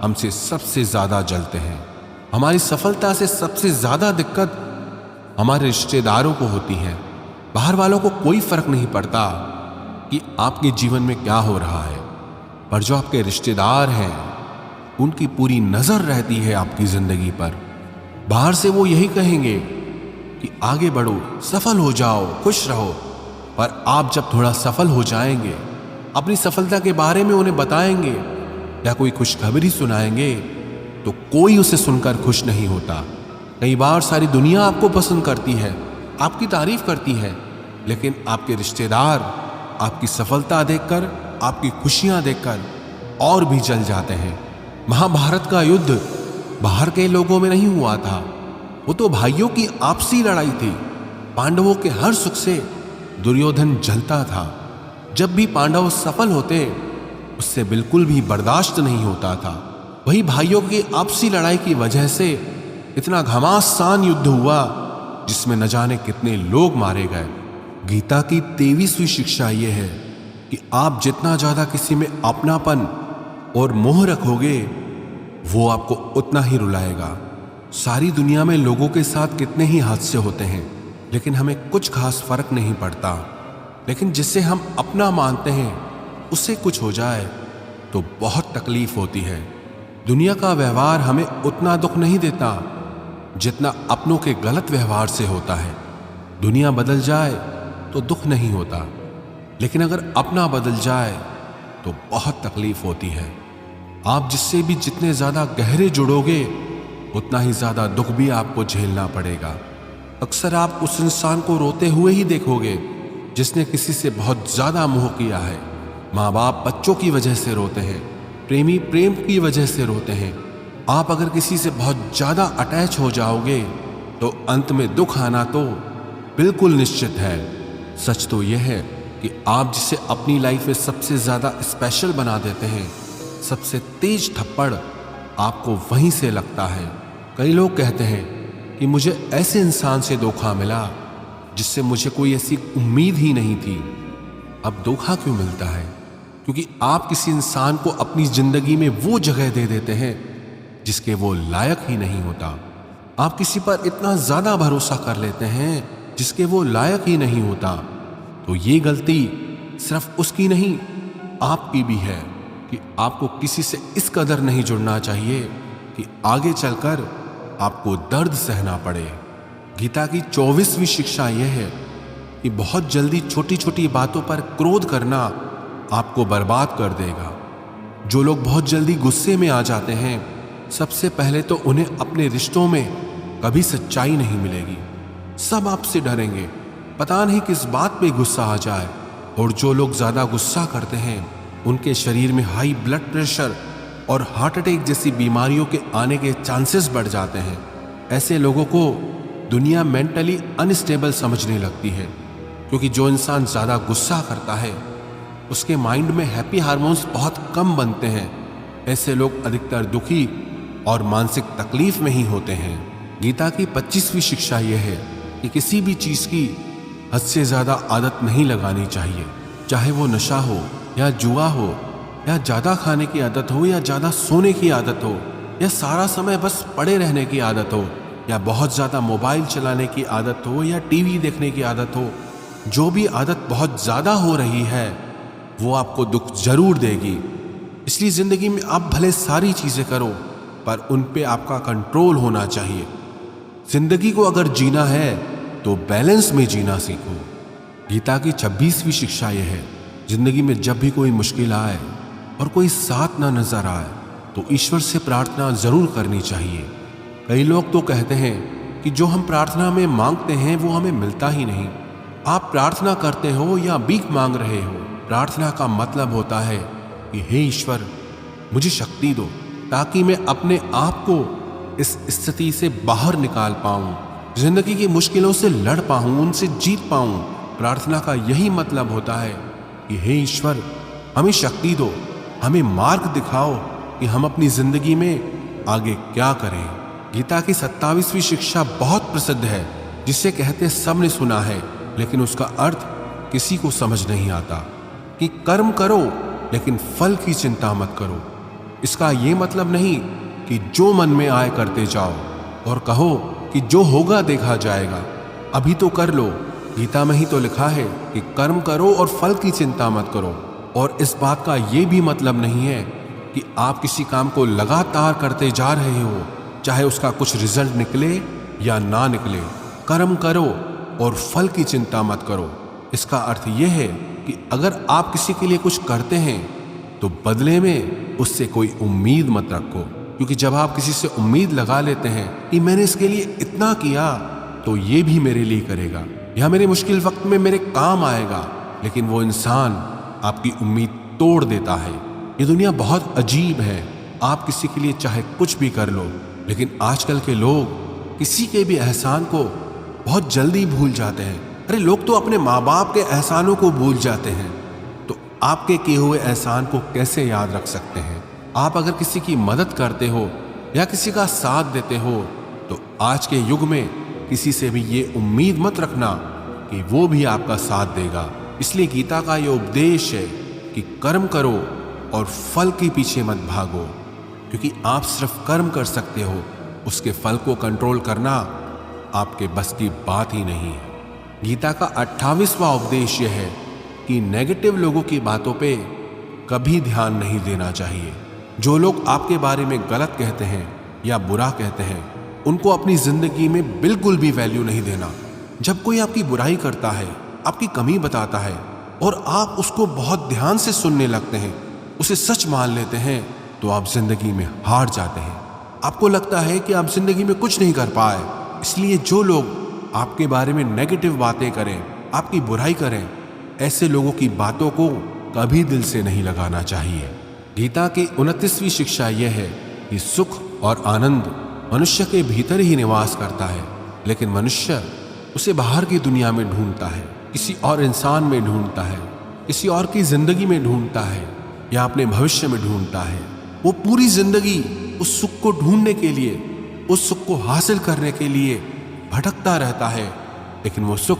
हमसे सबसे ज्यादा जलते हैं। हमारी सफलता से सबसे ज्यादा दिक्कत हमारे रिश्तेदारों को होती है। बाहर वालों को कोई फर्क नहीं पड़ता कि आपके जीवन में क्या हो रहा है, पर जो आपके रिश्तेदार हैं उनकी पूरी नजर रहती है आपकी जिंदगी पर। बाहर से वो यही कहेंगे कि आगे बढ़ो, सफल हो जाओ, खुश रहो, पर आप जब थोड़ा सफल हो जाएंगे, अपनी सफलता के बारे में उन्हें बताएंगे या कोई खुशखबरी सुनाएंगे, तो कोई उसे सुनकर खुश नहीं होता। कई बार सारी दुनिया आपको पसंद करती है, आपकी तारीफ करती है, लेकिन आपके रिश्तेदार आपकी सफलता देखकर, आपकी खुशियां देखकर और भी जल जाते हैं। महाभारत का युद्ध बाहर के लोगों में नहीं हुआ था, वो तो भाइयों की आपसी लड़ाई थी। पांडवों के हर सुख से दुर्योधन जलता था। जब भी पांडव सफल होते उससे बिल्कुल भी बर्दाश्त नहीं होता था। वही भाइयों की आपसी लड़ाई की वजह से इतना घमासान युद्ध हुआ जिसमें न जाने कितने लोग मारे गए। गीता की 23वीं शिक्षा यह है कि आप जितना ज्यादा किसी में अपनापन और मोह रखोगे, वो आपको उतना ही रुलाएगा। सारी दुनिया में लोगों के साथ कितने ही हादसे होते हैं, लेकिन हमें कुछ खास फर्क नहीं पड़ता। लेकिन जिसे हम अपना मानते हैं उससे कुछ हो जाए तो बहुत तकलीफ होती है। दुनिया का व्यवहार हमें उतना दुख नहीं देता जितना अपनों के गलत व्यवहार से होता है। दुनिया बदल जाए तो दुख नहीं होता, लेकिन अगर अपना बदल जाए तो बहुत तकलीफ होती है। आप जिससे भी जितने ज्यादा गहरे जुड़ोगे उतना ही ज्यादा दुख भी आपको झेलना पड़ेगा। अक्सर आप उस इंसान को रोते हुए ही देखोगे जिसने किसी से बहुत ज्यादा मोह किया है। माँ बाप बच्चों की वजह से रोते हैं, प्रेमी प्रेम की वजह से रोते हैं। आप अगर किसी से बहुत ज्यादा अटैच हो जाओगे तो अंत में दुख आना तो बिल्कुल निश्चित है। सच तो यह है कि आप जिसे अपनी लाइफ में सबसे ज्यादा स्पेशल बना देते हैं, सबसे तेज थप्पड़ आपको वहीं से लगता है। कई लोग कहते हैं कि मुझे ऐसे इंसान से धोखा मिला जिससे मुझे कोई ऐसी उम्मीद ही नहीं थी। अब धोखा क्यों मिलता है? क्योंकि आप किसी इंसान को अपनी जिंदगी में वो जगह दे देते हैं जिसके वो लायक ही नहीं होता। आप किसी पर इतना ज्यादा भरोसा कर लेते हैं जिसके वो लायक ही नहीं होता। तो ये गलती सिर्फ उसकी नहीं, आपकी भी है कि आपको किसी से इस कदर नहीं जुड़ना चाहिए कि आगे चलकर आपको दर्द सहना पड़े। गीता की 24वीं शिक्षा यह है कि बहुत जल्दी छोटी छोटी बातों पर क्रोध करना आपको बर्बाद कर देगा। जो लोग बहुत जल्दी गुस्से में आ जाते हैं, सबसे पहले तो उन्हें अपने रिश्तों में कभी सच्चाई नहीं मिलेगी। सब आपसे डरेंगे, पता नहीं किस बात पे गुस्सा आ जाए। और जो लोग ज्यादा गुस्सा करते हैं, उनके शरीर में हाई ब्लड प्रेशर और हार्ट अटैक जैसी बीमारियों के आने के चांसेस बढ़ जाते हैं। ऐसे लोगों को दुनिया मेंटली अनस्टेबल समझने लगती है, क्योंकि जो इंसान ज्यादा गुस्सा करता है उसके माइंड में हैप्पी हार्मोन्स बहुत कम बनते हैं। ऐसे लोग अधिकतर दुखी और मानसिक तकलीफ में ही होते हैं। गीता की 25वीं शिक्षा यह है कि किसी भी चीज की हद से ज्यादा आदत नहीं लगानी चाहिए, चाहे वो नशा हो या जुआ हो या ज्यादा खाने की आदत हो या ज्यादा सोने की आदत हो या सारा समय बस पड़े रहने की आदत हो या बहुत ज्यादा मोबाइल चलाने की आदत हो या टीवी देखने की आदत हो। जो भी आदत बहुत ज्यादा हो रही है वो आपको दुख जरूर देगी। इसलिए जिंदगी में आप भले सारी चीजें करो, पर उन पे आपका कंट्रोल होना चाहिए। जिंदगी को अगर जीना है तो बैलेंस में जीना सीखो। गीता की 26वीं शिक्षा यह है, जिंदगी में जब भी कोई मुश्किल आए और कोई साथ ना नजर आए तो ईश्वर से प्रार्थना जरूर करनी चाहिए। कई लोग तो कहते हैं कि जो हम प्रार्थना में मांगते हैं वो हमें मिलता ही नहीं। आप प्रार्थना करते हो या भीख मांग रहे हो, प्रार्थना का मतलब होता है कि हे ईश्वर, मुझे शक्ति दो ताकि मैं अपने आप को इस स्थिति से बाहर निकाल पाऊं, जिंदगी की मुश्किलों से लड़ पाऊं, उनसे जीत पाऊं। प्रार्थना का यही मतलब होता है कि हे ईश्वर, हमें शक्ति दो, हमें मार्ग दिखाओ कि हम अपनी जिंदगी में आगे क्या करें। गीता की 27वीं शिक्षा बहुत प्रसिद्ध है, जिसे कहते सब ने सुना है, लेकिन उसका अर्थ किसी को समझ नहीं आता कि कर्म करो लेकिन फल की चिंता मत करो। इसका यह मतलब नहीं कि जो मन में आए करते जाओ और कहो कि जो होगा देखा जाएगा, अभी तो कर लो। गीता में ही तो लिखा है कि कर्म करो और फल की चिंता मत करो। और इस बात का यह भी मतलब नहीं है कि आप किसी काम को लगातार करते जा रहे हो, चाहे उसका कुछ रिजल्ट निकले या ना निकले। कर्म करो और फल की चिंता मत करो। इसका अर्थ यह है कि अगर आप किसी के लिए कुछ करते हैं तो बदले में उससे कोई उम्मीद मत रखो, क्योंकि जब आप किसी से उम्मीद लगा लेते हैं कि मैंने इसके लिए इतना किया तो ये भी मेरे लिए करेगा या मेरे मुश्किल वक्त में मेरे काम आएगा, लेकिन वो इंसान आपकी उम्मीद तोड़ देता है। ये दुनिया बहुत अजीब है। आप किसी के लिए चाहे कुछ भी कर लो, लेकिन आजकल के लोग किसी के भी एहसान को बहुत जल्दी भूल जाते हैं। अरे लोग तो अपने माँ बाप के एहसानों को भूल जाते हैं, तो आपके किए हुए एहसान को कैसे याद रख सकते हैं। आप अगर किसी की मदद करते हो या किसी का साथ देते हो तो आज के युग में किसी से भी ये उम्मीद मत रखना कि वो भी आपका साथ देगा। इसलिए गीता का ये उपदेश है कि कर्म करो और फल के पीछे मत भागो, क्योंकि आप सिर्फ कर्म कर सकते हो, उसके फल को कंट्रोल करना आपके बस की बात ही नहीं है। गीता का 28वां उपदेश यह है कि नेगेटिव लोगों की बातों पे कभी ध्यान नहीं देना चाहिए। जो लोग आपके बारे में गलत कहते हैं या बुरा कहते हैं, उनको अपनी जिंदगी में बिल्कुल भी वैल्यू नहीं देना। जब कोई आपकी बुराई करता है, आपकी कमी बताता है और आप उसको बहुत ध्यान से सुनने लगते हैं, उसे सच मान लेते हैं, तो आप जिंदगी में हार जाते हैं। आपको लगता है कि आप जिंदगी में कुछ नहीं कर पाए। इसलिए जो लोग आपके बारे में नेगेटिव बातें करें, आपकी बुराई करें, ऐसे लोगों की बातों को कभी दिल से नहीं लगाना चाहिए। गीता की 29वीं शिक्षा यह है कि सुख और आनंद मनुष्य के भीतर ही निवास करता है, लेकिन मनुष्य उसे बाहर की दुनिया में ढूंढता है, किसी और इंसान में ढूंढता है, किसी और की जिंदगी में ढूंढता है या अपने भविष्य में ढूंढता है। वो पूरी जिंदगी उस सुख को ढूंढने के लिए, उस सुख को हासिल करने के लिए भटकता रहता है, लेकिन वो सुख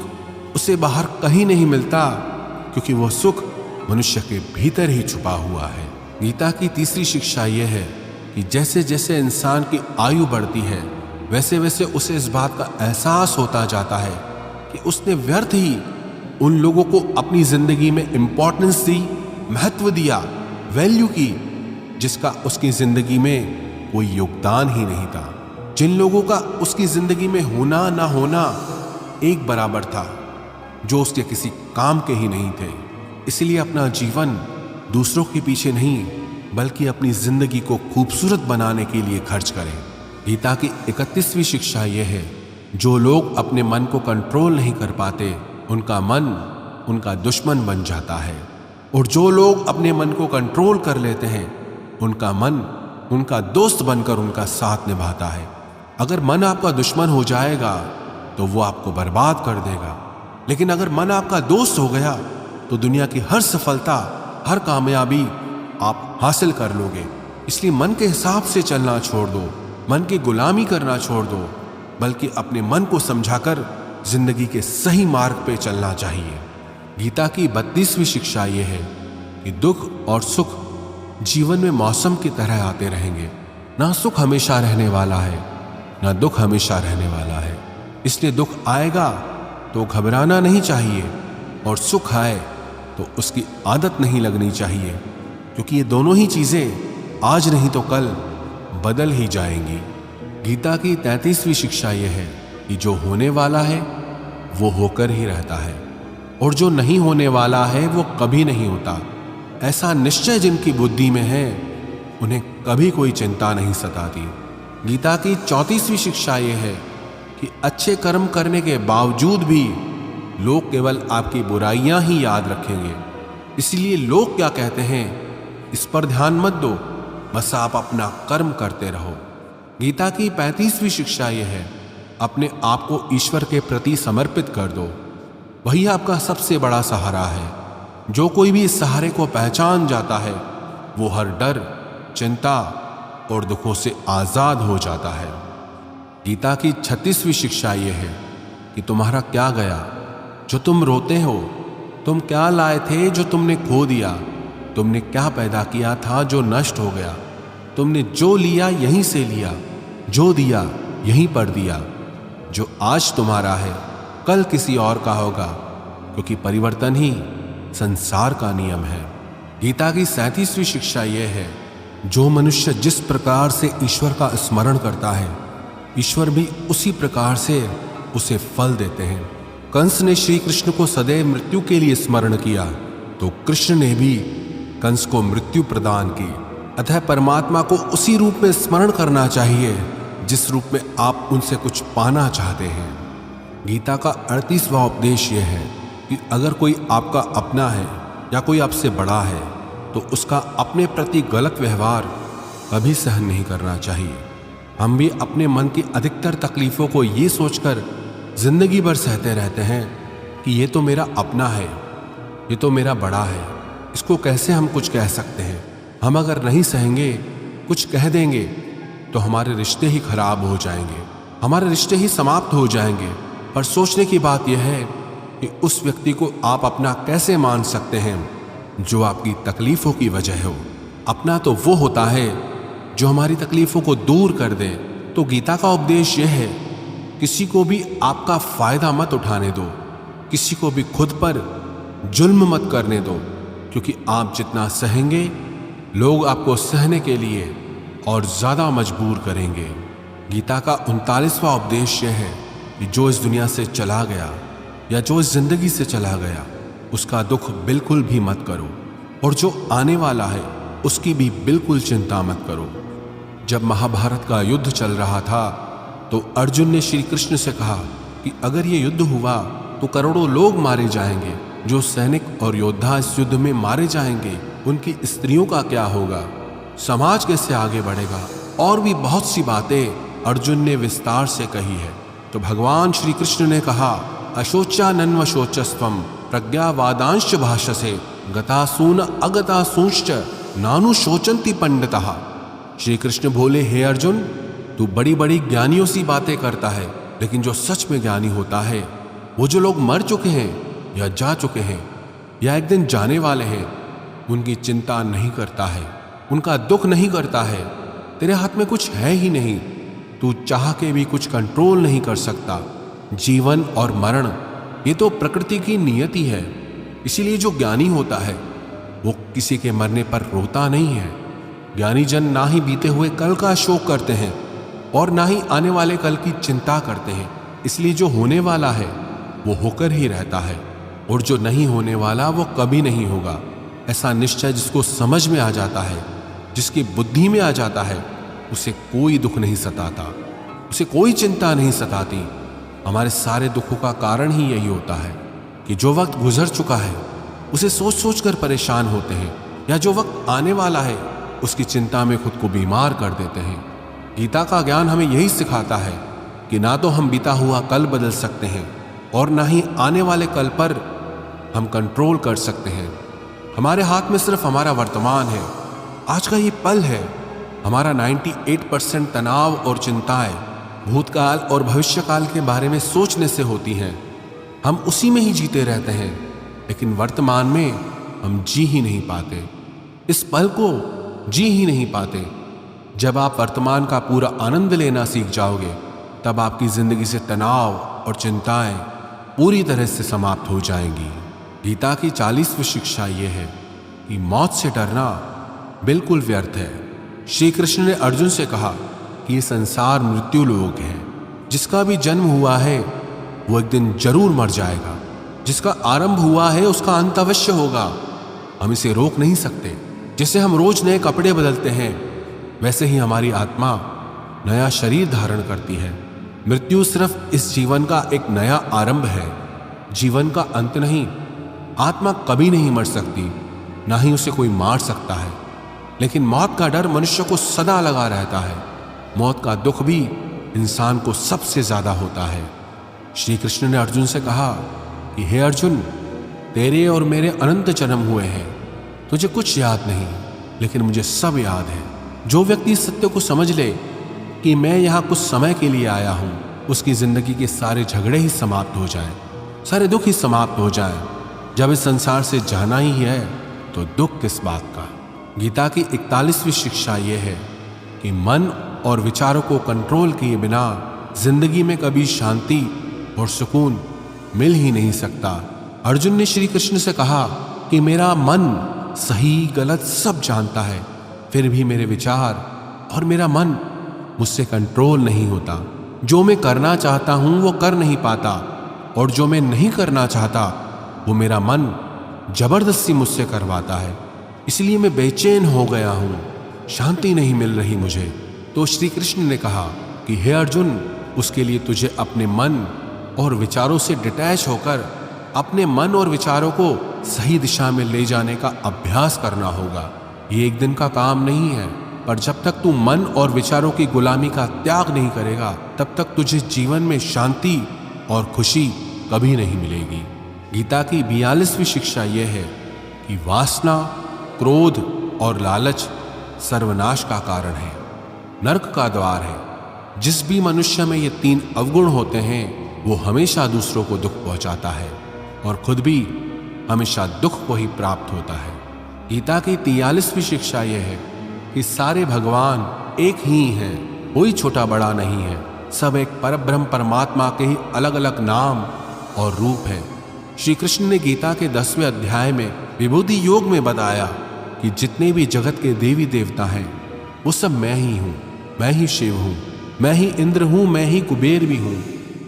उसे बाहर कहीं नहीं मिलता, क्योंकि वो सुख मनुष्य के भीतर ही छुपा हुआ है। गीता की 3री शिक्षा यह है कि जैसे जैसे इंसान की आयु बढ़ती है, वैसे वैसे उसे इस बात का एहसास होता जाता है कि उसने व्यर्थ ही उन लोगों को अपनी जिंदगी में इंपॉर्टेंस दी, महत्व दिया, वैल्यू की, जिसका उसकी जिंदगी में कोई योगदान ही नहीं था। जिन लोगों का उसकी जिंदगी में होना ना होना एक बराबर था, जो उसके किसी काम के ही नहीं थे। इसलिए अपना जीवन दूसरों के पीछे नहीं, बल्कि अपनी जिंदगी को खूबसूरत बनाने के लिए खर्च करें। गीता की 31वीं शिक्षा यह है, जो लोग अपने मन को कंट्रोल नहीं कर पाते, उनका मन उनका दुश्मन बन जाता है, और जो लोग अपने मन को कंट्रोल कर लेते हैं, उनका मन उनका दोस्त बनकर उनका साथ निभाता है। अगर मन आपका दुश्मन हो जाएगा तो वो आपको बर्बाद कर देगा, लेकिन अगर मन आपका दोस्त हो गया तो दुनिया की हर सफलता, हर कामयाबी आप हासिल कर लोगे। इसलिए मन के हिसाब से चलना छोड़ दो, मन की गुलामी करना छोड़ दो, बल्कि अपने मन को समझाकर जिंदगी के सही मार्ग पे चलना चाहिए। गीता की 32वीं शिक्षा यह है कि दुख और सुख जीवन में मौसम की तरह आते रहेंगे। ना सुख हमेशा रहने वाला है, ना दुख हमेशा रहने वाला है। इसलिए दुख आएगा तो घबराना नहीं चाहिए, और सुख आए तो उसकी आदत नहीं लगनी चाहिए, क्योंकि ये दोनों ही चीजें आज नहीं तो कल बदल ही जाएंगी। गीता की 33वीं शिक्षा यह है कि जो होने वाला है वो होकर ही रहता है, और जो नहीं होने वाला है वो कभी नहीं होता। ऐसा निश्चय जिनकी बुद्धि में है, उन्हें कभी कोई चिंता नहीं सताती। गीता की 34वीं शिक्षा यह है कि अच्छे कर्म करने के बावजूद भी लोग केवल आपकी बुराइयां ही याद रखेंगे। इसलिए लोग क्या कहते हैं इस पर ध्यान मत दो, बस आप अपना कर्म करते रहो। गीता की 35वीं शिक्षा यह है, अपने आप को ईश्वर के प्रति समर्पित कर दो, वही आपका सबसे बड़ा सहारा है। जो कोई भी इस सहारे को पहचान जाता है, वो हर डर, चिंता और दुखों से आजाद हो जाता है। गीता की 36वीं शिक्षा यह है कि तुम्हारा क्या गया जो तुम रोते हो, तुम क्या लाए थे जो तुमने खो दिया, तुमने क्या पैदा किया था जो नष्ट हो गया, तुमने जो लिया यहीं से लिया, जो दिया यहीं पर दिया। जो आज तुम्हारा है कल किसी और का होगा, क्योंकि परिवर्तन ही संसार का नियम है। गीता की 37वीं शिक्षा यह है, जो मनुष्य जिस प्रकार से ईश्वर का स्मरण करता है, ईश्वर भी उसी प्रकार से उसे फल देते हैं। कंस ने श्री कृष्ण को सदैव मृत्यु के लिए स्मरण किया, तो कृष्ण ने भी कंस को मृत्यु प्रदान की। अतः परमात्मा को उसी रूप में स्मरण करना चाहिए जिस रूप में आप उनसे कुछ पाना चाहते हैं। गीता का 38वां उपदेश यह है कि अगर कोई आपका अपना है या कोई आपसे बड़ा है, तो उसका अपने प्रति गलत व्यवहार कभी सहन नहीं करना चाहिए। हम भी अपने मन की अधिकतर तकलीफों को ये सोचकर जिंदगी भर सहते रहते हैं कि ये तो मेरा अपना है, ये तो मेरा बड़ा है, इसको कैसे हम कुछ कह सकते हैं। हम अगर नहीं सहेंगे, कुछ कह देंगे, तो हमारे रिश्ते ही खराब हो जाएंगे, हमारे रिश्ते ही समाप्त हो जाएंगे। पर सोचने की बात यह है कि उस व्यक्ति को आप अपना कैसे मान सकते हैं जो आपकी तकलीफों की वजह हो। अपना तो वो होता है जो हमारी तकलीफों को दूर कर दे। तो गीता का उपदेश यह है, किसी को भी आपका फायदा मत उठाने दो, किसी को भी खुद पर जुल्म मत करने दो, क्योंकि आप जितना सहेंगे, लोग आपको सहने के लिए और ज्यादा मजबूर करेंगे। गीता का 39वां उपदेश यह है कि जो इस दुनिया से चला गया या जो इस जिंदगी से चला गया, उसका दुख बिल्कुल भी मत करो, और जो आने वाला है उसकी भी बिल्कुल चिंता मत करो। जब महाभारत का युद्ध चल रहा था, तो अर्जुन ने श्री कृष्ण से कहा कि अगर ये युद्ध हुआ तो करोड़ों लोग मारे जाएंगे, जो सैनिक और योद्धा इस युद्ध में मारे जाएंगे उनकी स्त्रियों का क्या होगा, समाज कैसे आगे बढ़ेगा, और भी बहुत सी बातें अर्जुन ने विस्तार से कही है। तो भगवान श्री कृष्ण ने कहा, अशोचानन्व शोचस्त्वम प्रज्ञावादांश भाषसे गतासून अगतासूंश्च नानु शोचंती पंडितः। श्री कृष्ण बोले, हे अर्जुन, तू बड़ी बड़ी ज्ञानियों सी बातें करता है, लेकिन जो सच में ज्ञानी होता है वो जो लोग मर चुके हैं या जा चुके हैं या एक दिन जाने वाले हैं, उनकी चिंता नहीं करता है, उनका दुख नहीं करता है। तेरे हाथ में कुछ है ही नहीं, तू चाह के भी कुछ कंट्रोल नहीं कर सकता। जीवन और मरण ये तो प्रकृति की नियति है। इसीलिए जो ज्ञानी होता है वो किसी के मरने पर रोता नहीं है। ज्ञानी जन ना ही बीते हुए कल का शोक करते हैं और ना ही आने वाले कल की चिंता करते हैं। इसलिए जो होने वाला है वो होकर ही रहता है, और जो नहीं होने वाला वो कभी नहीं होगा। ऐसा निश्चय जिसको समझ में आ जाता है, जिसकी बुद्धि में आ जाता है, उसे कोई दुख नहीं सताता, उसे कोई चिंता नहीं सताती। हमारे सारे दुखों का कारण ही यही होता है कि जो वक्त गुजर चुका है उसे सोच सोच कर परेशान होते हैं, या जो वक्त आने वाला है उसकी चिंता में खुद को बीमार कर देते हैं। गीता का ज्ञान हमें यही सिखाता है कि ना तो हम बीता हुआ कल बदल सकते हैं और ना ही आने वाले कल पर हम कंट्रोल कर सकते हैं। हमारे हाथ में सिर्फ हमारा वर्तमान है, आज का ये पल है। हमारा 98% तनाव और चिंताएं भूतकाल और भविष्यकाल के बारे में सोचने से होती हैं। हम उसी में ही जीते रहते हैं, लेकिन वर्तमान में हम जी ही नहीं पाते, इस पल को जी ही नहीं पाते। जब आप वर्तमान का पूरा आनंद लेना सीख जाओगे, तब आपकी जिंदगी से तनाव और चिंताएं पूरी तरह से समाप्त हो जाएंगी। गीता की 40वीं शिक्षा यह है कि मौत से डरना बिल्कुल व्यर्थ है। श्री कृष्ण ने अर्जुन से कहा कि ये संसार मृत्यु लोक है, जिसका भी जन्म हुआ है वो एक दिन जरूर मर जाएगा, जिसका आरंभ हुआ है उसका अंत अवश्य होगा। हम इसे रोक नहीं सकते। जैसे हम रोज नए कपड़े बदलते हैं, वैसे ही हमारी आत्मा नया शरीर धारण करती है। मृत्यु सिर्फ इस जीवन का एक नया आरंभ है, जीवन का अंत नहीं। आत्मा कभी नहीं मर सकती, ना ही उसे कोई मार सकता है, लेकिन मौत का डर मनुष्य को सदा लगा रहता है। मौत का दुख भी इंसान को सबसे ज्यादा होता है। श्री कृष्ण ने अर्जुन से कहा कि हे अर्जुन, तेरे और मेरे अनंत जन्म हुए हैं, तुझे कुछ याद नहीं, लेकिन मुझे सब याद है। जो व्यक्ति इस सत्य को समझ ले कि मैं यहाँ कुछ समय के लिए आया हूँ, उसकी जिंदगी के सारे झगड़े ही समाप्त हो जाएं, सारे दुख ही समाप्त हो जाएं। जब इस संसार से जाना ही है तो दुख किस बात का। गीता की 41वीं शिक्षा यह है कि मन और विचारों को कंट्रोल किए बिना जिंदगी में कभी शांति और सुकून मिल ही नहीं सकता। अर्जुन ने श्री कृष्ण से कहा कि मेरा मन सही गलत सब जानता है, फिर भी मेरे विचार और मेरा मन मुझसे कंट्रोल नहीं होता। जो मैं करना चाहता हूं वो कर नहीं पाता, और जो मैं नहीं करना चाहता वो मेरा मन जबरदस्ती मुझसे करवाता है। इसलिए मैं बेचैन हो गया हूं, शांति नहीं मिल रही मुझे। तो श्री कृष्ण ने कहा कि हे अर्जुन, उसके लिए तुझे अपने मन और विचारों से डिटैच होकर अपने मन और विचारों को सही दिशा में ले जाने का अभ्यास करना होगा। ये एक दिन का काम नहीं है, पर जब तक तू मन और विचारों की गुलामी का त्याग नहीं करेगा, तब तक तुझे जीवन में शांति और खुशी कभी नहीं मिलेगी। गीता की 42वीं शिक्षा यह है कि वासना, क्रोध और लालच सर्वनाश का कारण है, नरक का द्वार है। जिस भी मनुष्य में ये 3 अवगुण होते हैं वो हमेशा दूसरों को दुख पहुंचाता है और खुद भी हमेशा दुख को ही प्राप्त होता है। गीता की 43वीं शिक्षा यह है कि सारे भगवान एक ही हैं, कोई छोटा बड़ा नहीं है। सब एक परब्रह्म परमात्मा के ही अलग अलग नाम और रूप है। श्री कृष्ण ने गीता के 10वें अध्याय में विभूति योग में बताया कि जितने भी जगत के देवी देवता हैं वो सब मैं ही हूँ, मैं ही शिव हूँ, मैं ही इंद्र हूँ, मैं ही कुबेर भी हूँ,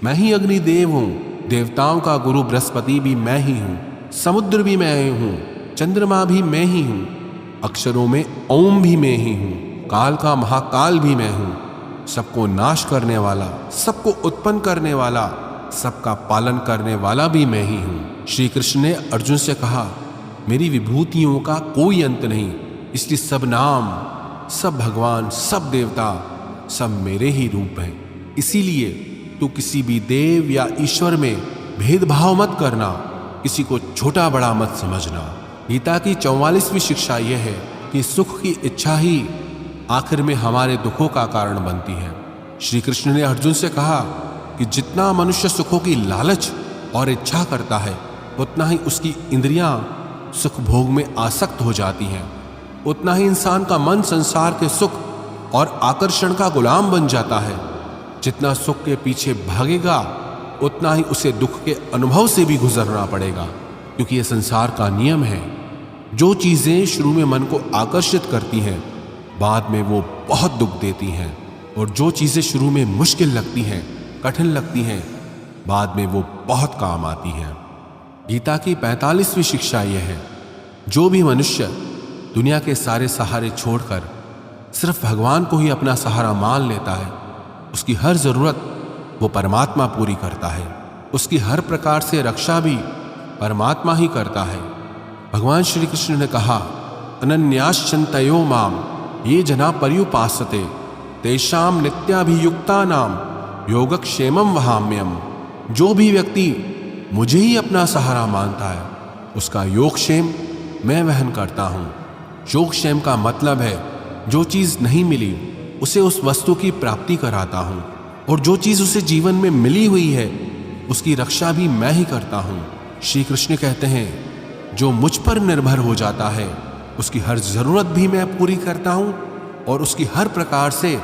मैं ही अग्निदेव हूँ, देवताओं का गुरु बृहस्पति भी मैं ही हूँ, समुद्र भी मैं ही हूँ, चंद्रमा भी मैं ही हूँ, अक्षरों में ओम भी मैं ही हूँ, काल का महाकाल भी मैं हूँ, सबको नाश करने वाला, सबको उत्पन्न करने वाला, सबका पालन करने वाला भी मैं ही हूँ। श्री कृष्ण ने अर्जुन से कहा, मेरी विभूतियों का कोई अंत नहीं, इसलिए सब नाम, सब भगवान, सब देवता, सब मेरे ही रूप हैं। इसीलिए तू किसी भी देव या ईश्वर में भेदभाव मत करना, किसी को छोटा बड़ा मत समझना। गीता की 44वीं शिक्षा यह है कि सुख की इच्छा ही आखिर में हमारे दुखों का कारण बनती है। श्री कृष्ण ने अर्जुन से कहा कि जितना मनुष्य सुखों की लालच और इच्छा करता है, उतना ही उसकी इंद्रियां सुख भोग में आसक्त हो जाती हैं, उतना ही इंसान का मन संसार के सुख और आकर्षण का गुलाम बन जाता है। जितना सुख के पीछे भागेगा, उतना ही उसे दुख के अनुभव से भी गुजरना पड़ेगा, क्योंकि यह संसार का नियम है। जो चीजें शुरू में मन को आकर्षित करती हैं, बाद में वो बहुत दुख देती हैं, और जो चीजें शुरू में मुश्किल लगती हैं, कठिन लगती हैं, बाद में वो बहुत काम आती हैं। गीता की 45वीं शिक्षा यह है, जो भी मनुष्य दुनिया के सारे सहारे छोड़कर सिर्फ भगवान को ही अपना सहारा मान लेता है, उसकी हर जरूरत वो परमात्मा पूरी करता है। उसकी हर प्रकार से रक्षा भी परमात्मा ही करता है। भगवान श्री कृष्ण ने कहा, अनन्याश्चिन्तयो माम ये जना पर्युपासते तेषाम नित्याभियुक्तानाम योगक्षेमम वहाम्यम। जो भी व्यक्ति मुझे ही अपना सहारा मानता है, उसका योगक्षेम मैं वहन करता हूँ। योगक्षेम का मतलब है जो चीज़ नहीं मिली उसे उस वस्तु की प्राप्ति कराता हूँ, और जो चीज़ उसे जीवन में मिली हुई है उसकी रक्षा भी मैं ही करता हूँ। श्री कृष्ण कहते हैं, जो मुझ पर निर्भर हो जाता है उसकी हर जरूरत भी मैं पूरी करता हूँ, और उसकी हर प्रकार से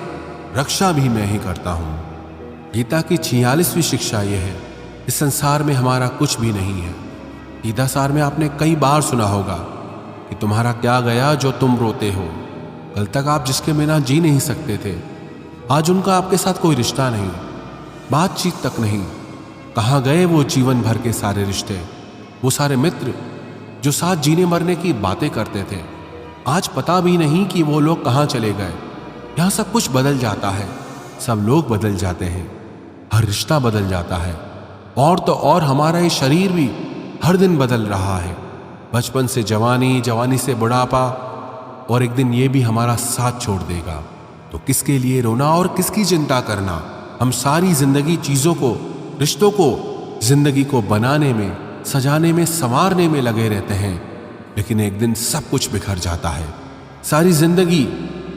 रक्षा भी मैं ही करता हूँ। गीता की 46वीं शिक्षा यह है, इस संसार में हमारा कुछ भी नहीं है। गीता सार में आपने कई बार सुना होगा कि तुम्हारा क्या गया जो तुम रोते हो। कल तक आप जिसके बिना जी नहीं सकते थे, आज उनका आपके साथ कोई रिश्ता नहीं, बातचीत तक नहीं। कहाँ गए वो जीवन भर के सारे रिश्ते, वो सारे मित्र जो साथ जीने मरने की बातें करते थे। आज पता भी नहीं कि वो लोग कहाँ चले गए। यहाँ सब कुछ बदल जाता है, सब लोग बदल जाते हैं, हर रिश्ता बदल जाता है, और तो और हमारा ये शरीर भी हर दिन बदल रहा है। बचपन से जवानी, जवानी से बुढ़ापा, और एक दिन ये भी हमारा साथ छोड़ देगा। तो किसके लिए रोना और किसकी चिंता करना। हम सारी जिंदगी चीजों को, रिश्तों को, जिंदगी को बनाने में, सजाने में, संवारने में लगे रहते हैं, लेकिन एक दिन सब कुछ बिखर जाता है। सारी जिंदगी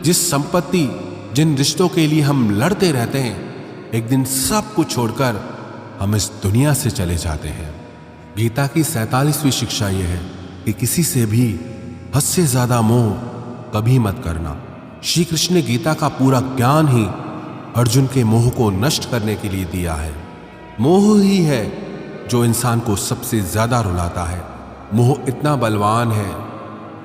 जिस संपत्ति, जिन रिश्तों के लिए हम लड़ते रहते हैं, एक दिन सब कुछ छोड़कर हम इस दुनिया से चले जाते हैं। गीता की 47वीं शिक्षा यह है कि किसी से भी हद से ज्यादा मोह कभी मत करना। श्री कृष्ण ने गीता का पूरा ज्ञान ही अर्जुन के मोह को नष्ट करने के लिए दिया है। मोह ही है जो इंसान को सबसे ज्यादा रुलाता है। मोह इतना बलवान है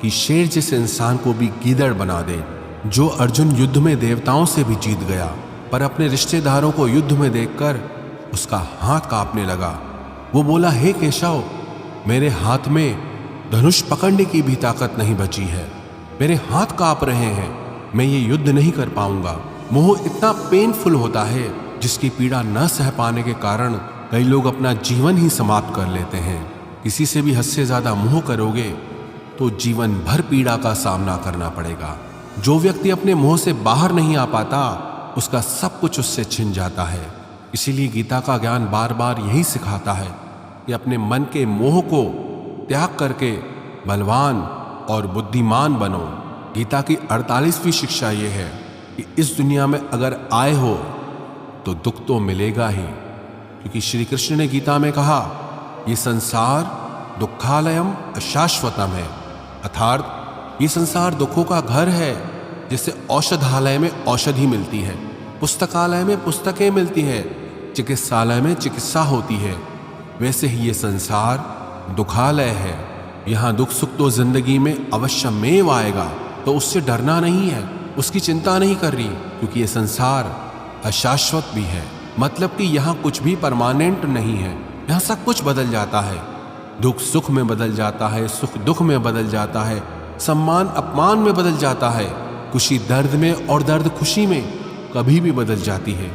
कि शेर जैसे इंसान को भी गीदड़ बना दे। जो अर्जुन युद्ध में देवताओं से भी जीत गया, पर अपने रिश्तेदारों को युद्ध में देखकर उसका हाथ कांपने लगा। वो बोला, हे केशव, मेरे हाथ में धनुष पकड़ने की भी ताकत नहीं बची है, मेरे हाथ कांप रहे हैं, मैं ये युद्ध नहीं कर पाऊंगा। मोह इतना पेनफुल होता है जिसकी पीड़ा न सह पाने के कारण कई लोग अपना जीवन ही समाप्त कर लेते हैं। किसी से भी हद से ज्यादा मोह करोगे तो जीवन भर पीड़ा का सामना करना पड़ेगा। जो व्यक्ति अपने मोह से बाहर नहीं आ पाता, उसका सब कुछ उससे छिन जाता है। इसीलिए गीता का ज्ञान बार बार यही सिखाता है कि अपने मन के मोह को त्याग करके बलवान और बुद्धिमान बनो। गीता की 48वीं शिक्षा यह है कि इस दुनिया में अगर आए हो तो दुख तो मिलेगा ही, क्योंकि श्री कृष्ण ने गीता में कहा, ये संसार दुखालयम अशाश्वतम है, अर्थात ये संसार दुखों का घर है। जैसे औषधालय में औषधि मिलती है, पुस्तकालय में पुस्तकें मिलती है, चिकित्सालय में चिकित्सा होती है, वैसे ही ये संसार दुखालय है। यहाँ दुख सुख तो जिंदगी में अवश्यमेव आएगा, तो उससे डरना नहीं है, उसकी चिंता नहीं कर रही, क्योंकि ये संसार अशाश्वत भी है। मतलब कि यहाँ कुछ भी परमानेंट नहीं है, यहाँ सब कुछ बदल जाता है। दुख सुख में बदल जाता है, सुख दुख में बदल जाता है, सम्मान अपमान में बदल जाता है, खुशी दर्द में और दर्द खुशी में कभी भी बदल जाती है।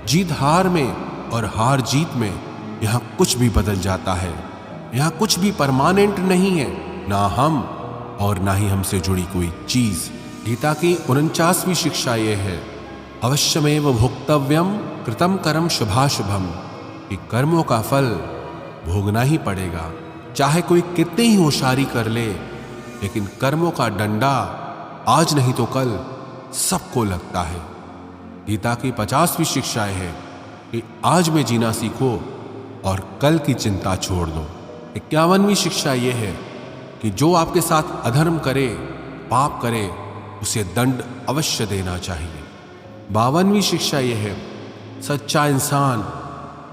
जीत हार में और हार जीत में यहाँ कुछ भी बदल जाता है। यहाँ कुछ भी परमानेंट नहीं है, ना हम और ना ही हमसे जुड़ी कोई चीज। गीता की 49वीं शिक्षा यह है, अवश्यमेव भोक्तव्यम कृतम कर्म शुभाशुभम, कि कर्मों का फल भोगना ही पड़ेगा, चाहे कोई कितनी ही होशियारी कर ले, लेकिन कर्मों का डंडा आज नहीं तो कल सबको लगता है। गीता की 50वीं शिक्षा है कि आज में जीना सीखो और कल की चिंता छोड़ दो। 51वीं शिक्षा यह है कि जो आपके साथ अधर्म करे, पाप करे, उसे दंड अवश्य देना चाहिए। 52वीं शिक्षा यह है, सच्चा इंसान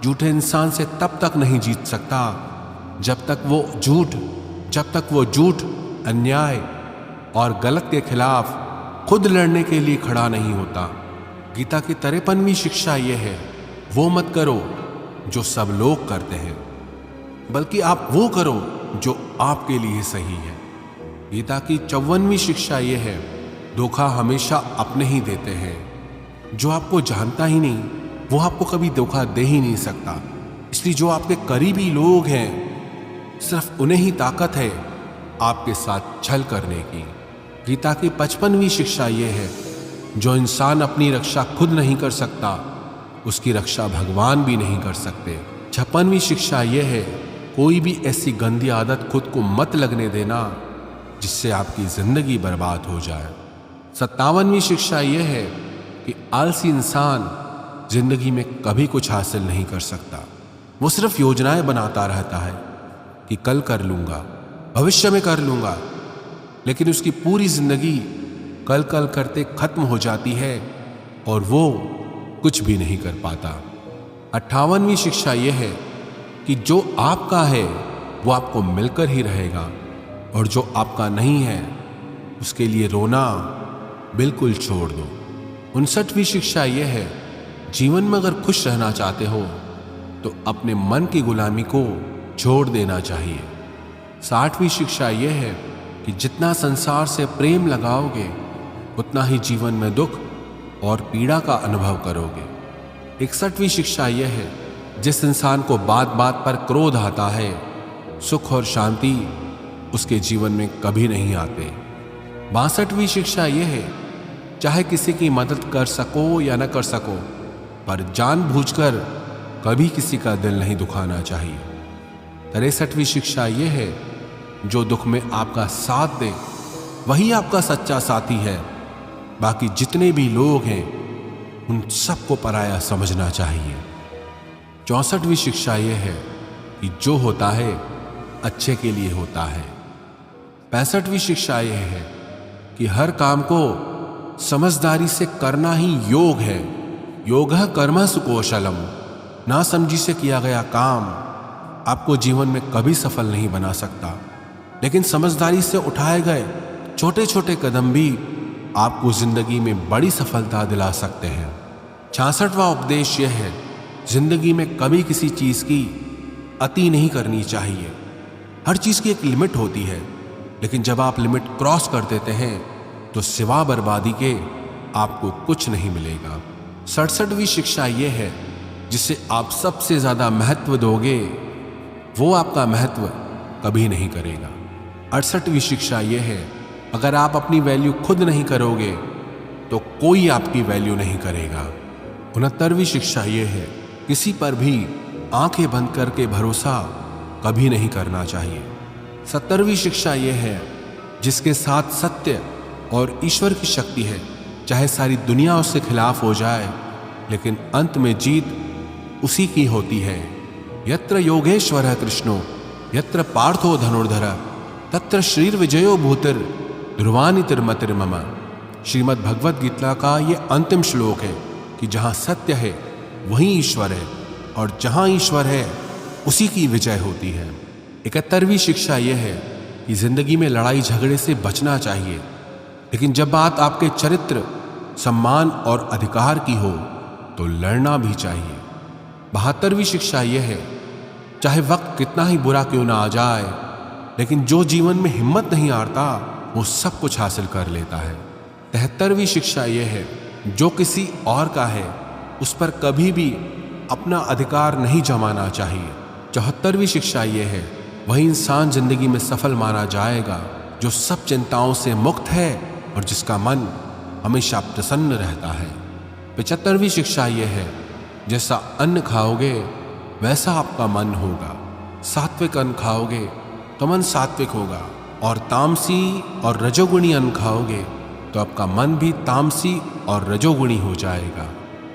झूठे इंसान से तब तक नहीं जीत सकता जब तक वो झूठ, अन्याय और गलत के खिलाफ खुद लड़ने के लिए खड़ा नहीं होता। गीता की 53वीं शिक्षा यह है, वो मत करो जो सब लोग करते हैं, बल्कि आप वो करो जो आपके लिए सही है। गीता की 54वीं शिक्षा यह है, धोखा हमेशा अपने ही देते हैं, जो आपको जानता ही नहीं वो आपको कभी धोखा दे ही नहीं सकता। इसलिए जो आपके करीबी लोग हैं, सिर्फ उन्हें ही ताकत है आपके साथ छल करने की। गीता की 55वीं शिक्षा यह है, जो इंसान अपनी रक्षा खुद नहीं कर सकता, उसकी रक्षा भगवान भी नहीं कर सकते। 56वीं शिक्षा यह है, कोई भी ऐसी गंदी आदत खुद को मत लगने देना जिससे आपकी जिंदगी बर्बाद हो जाए। 57वीं शिक्षा यह है कि आलसी इंसान जिंदगी में कभी कुछ हासिल नहीं कर सकता। वो सिर्फ योजनाएं बनाता रहता है कि कल कर लूंगा, भविष्य में कर लूंगा, लेकिन उसकी पूरी जिंदगी कल कल करते खत्म हो जाती है और वो कुछ भी नहीं कर पाता। 58वीं शिक्षा यह है कि जो आपका है वो आपको मिलकर ही रहेगा, और जो आपका नहीं है उसके लिए रोना बिल्कुल छोड़ दो। 59वीं शिक्षा यह है, जीवन में अगर खुश रहना चाहते हो तो अपने मन की गुलामी को छोड़ देना चाहिए। 60वीं शिक्षा यह है कि जितना संसार से प्रेम लगाओगे उतना ही जीवन में दुख और पीड़ा का अनुभव करोगे। 61वीं शिक्षा यह है, जिस इंसान को बात बात पर क्रोध आता है, सुख और शांति उसके जीवन में कभी नहीं आते। 62वीं शिक्षा यह है, चाहे किसी की मदद कर सको या न कर सको, पर जानबूझकर कभी किसी का दिल नहीं दुखाना चाहिए। 63वीं शिक्षा यह है, जो दुख में आपका साथ दे वही आपका सच्चा साथी है, बाकी जितने भी लोग हैं उन सबको पराया समझना चाहिए। 64वीं शिक्षा यह है कि जो होता है अच्छे के लिए होता है। 65वीं शिक्षा यह है कि हर काम को समझदारी से करना ही योग है। योगः कर्मसु कौशलम, ना समझी से किया गया काम आपको जीवन में कभी सफल नहीं बना सकता, लेकिन समझदारी से उठाए गए छोटे छोटे कदम भी आपको जिंदगी में बड़ी सफलता दिला सकते हैं। 66वां उपदेश यह है, जिंदगी में कभी किसी चीज की अति नहीं करनी चाहिए। हर चीज की एक लिमिट होती है, लेकिन जब आप लिमिट क्रॉस कर देते हैं तो सिवा बर्बादी के आपको कुछ नहीं मिलेगा। 67वीं शिक्षा यह है, जिसे आप सबसे ज्यादा महत्व दोगे वो आपका महत्व कभी नहीं करेगा। 68वीं शिक्षा यह है, अगर आप अपनी वैल्यू खुद नहीं करोगे तो कोई आपकी वैल्यू नहीं करेगा। 69वीं शिक्षा यह है, किसी पर भी आंखें बंद करके भरोसा कभी नहीं करना चाहिए। 70वीं शिक्षा यह है, जिसके साथ सत्य और ईश्वर की शक्ति है, चाहे सारी दुनिया उसके खिलाफ हो जाए, लेकिन अंत में जीत उसी की होती है। यत्र योगेश्वरः कृष्णो यत्र पार्थो धनुर्धर तत्र श्रीर विजयो भूतिर ध्रुवानि तिर्मतिर्मम। श्रीमद् भगवद गीता का ये अंतिम श्लोक है कि जहाँ सत्य है वहीं ईश्वर है, और जहाँ ईश्वर है उसी की विजय होती है। 71वीं शिक्षा यह है कि जिंदगी में लड़ाई झगड़े से बचना चाहिए, लेकिन जब बात आपके चरित्र, सम्मान और अधिकार की हो तो लड़ना भी चाहिए। 72वीं शिक्षा यह है, चाहे वक्त कितना ही बुरा क्यों ना आ जाए, लेकिन जो जीवन में हिम्मत नहीं हारता वो सब कुछ हासिल कर लेता है। 73वीं शिक्षा यह है, जो किसी और का है उस पर कभी भी अपना अधिकार नहीं जमाना चाहिए। 74वीं शिक्षा यह है, वही इंसान जिंदगी में सफल माना जाएगा जो सब चिंताओं से मुक्त है और जिसका मन हमेशा प्रसन्न रहता है। 75वीं शिक्षा यह है, जैसा अन्न खाओगे वैसा आपका मन होगा। सात्विक अन्न खाओगे तो मन सात्विक होगा, और तामसी और रजोगुणी अन्न खाओगे तो आपका मन भी तामसी और रजोगुणी हो जाएगा।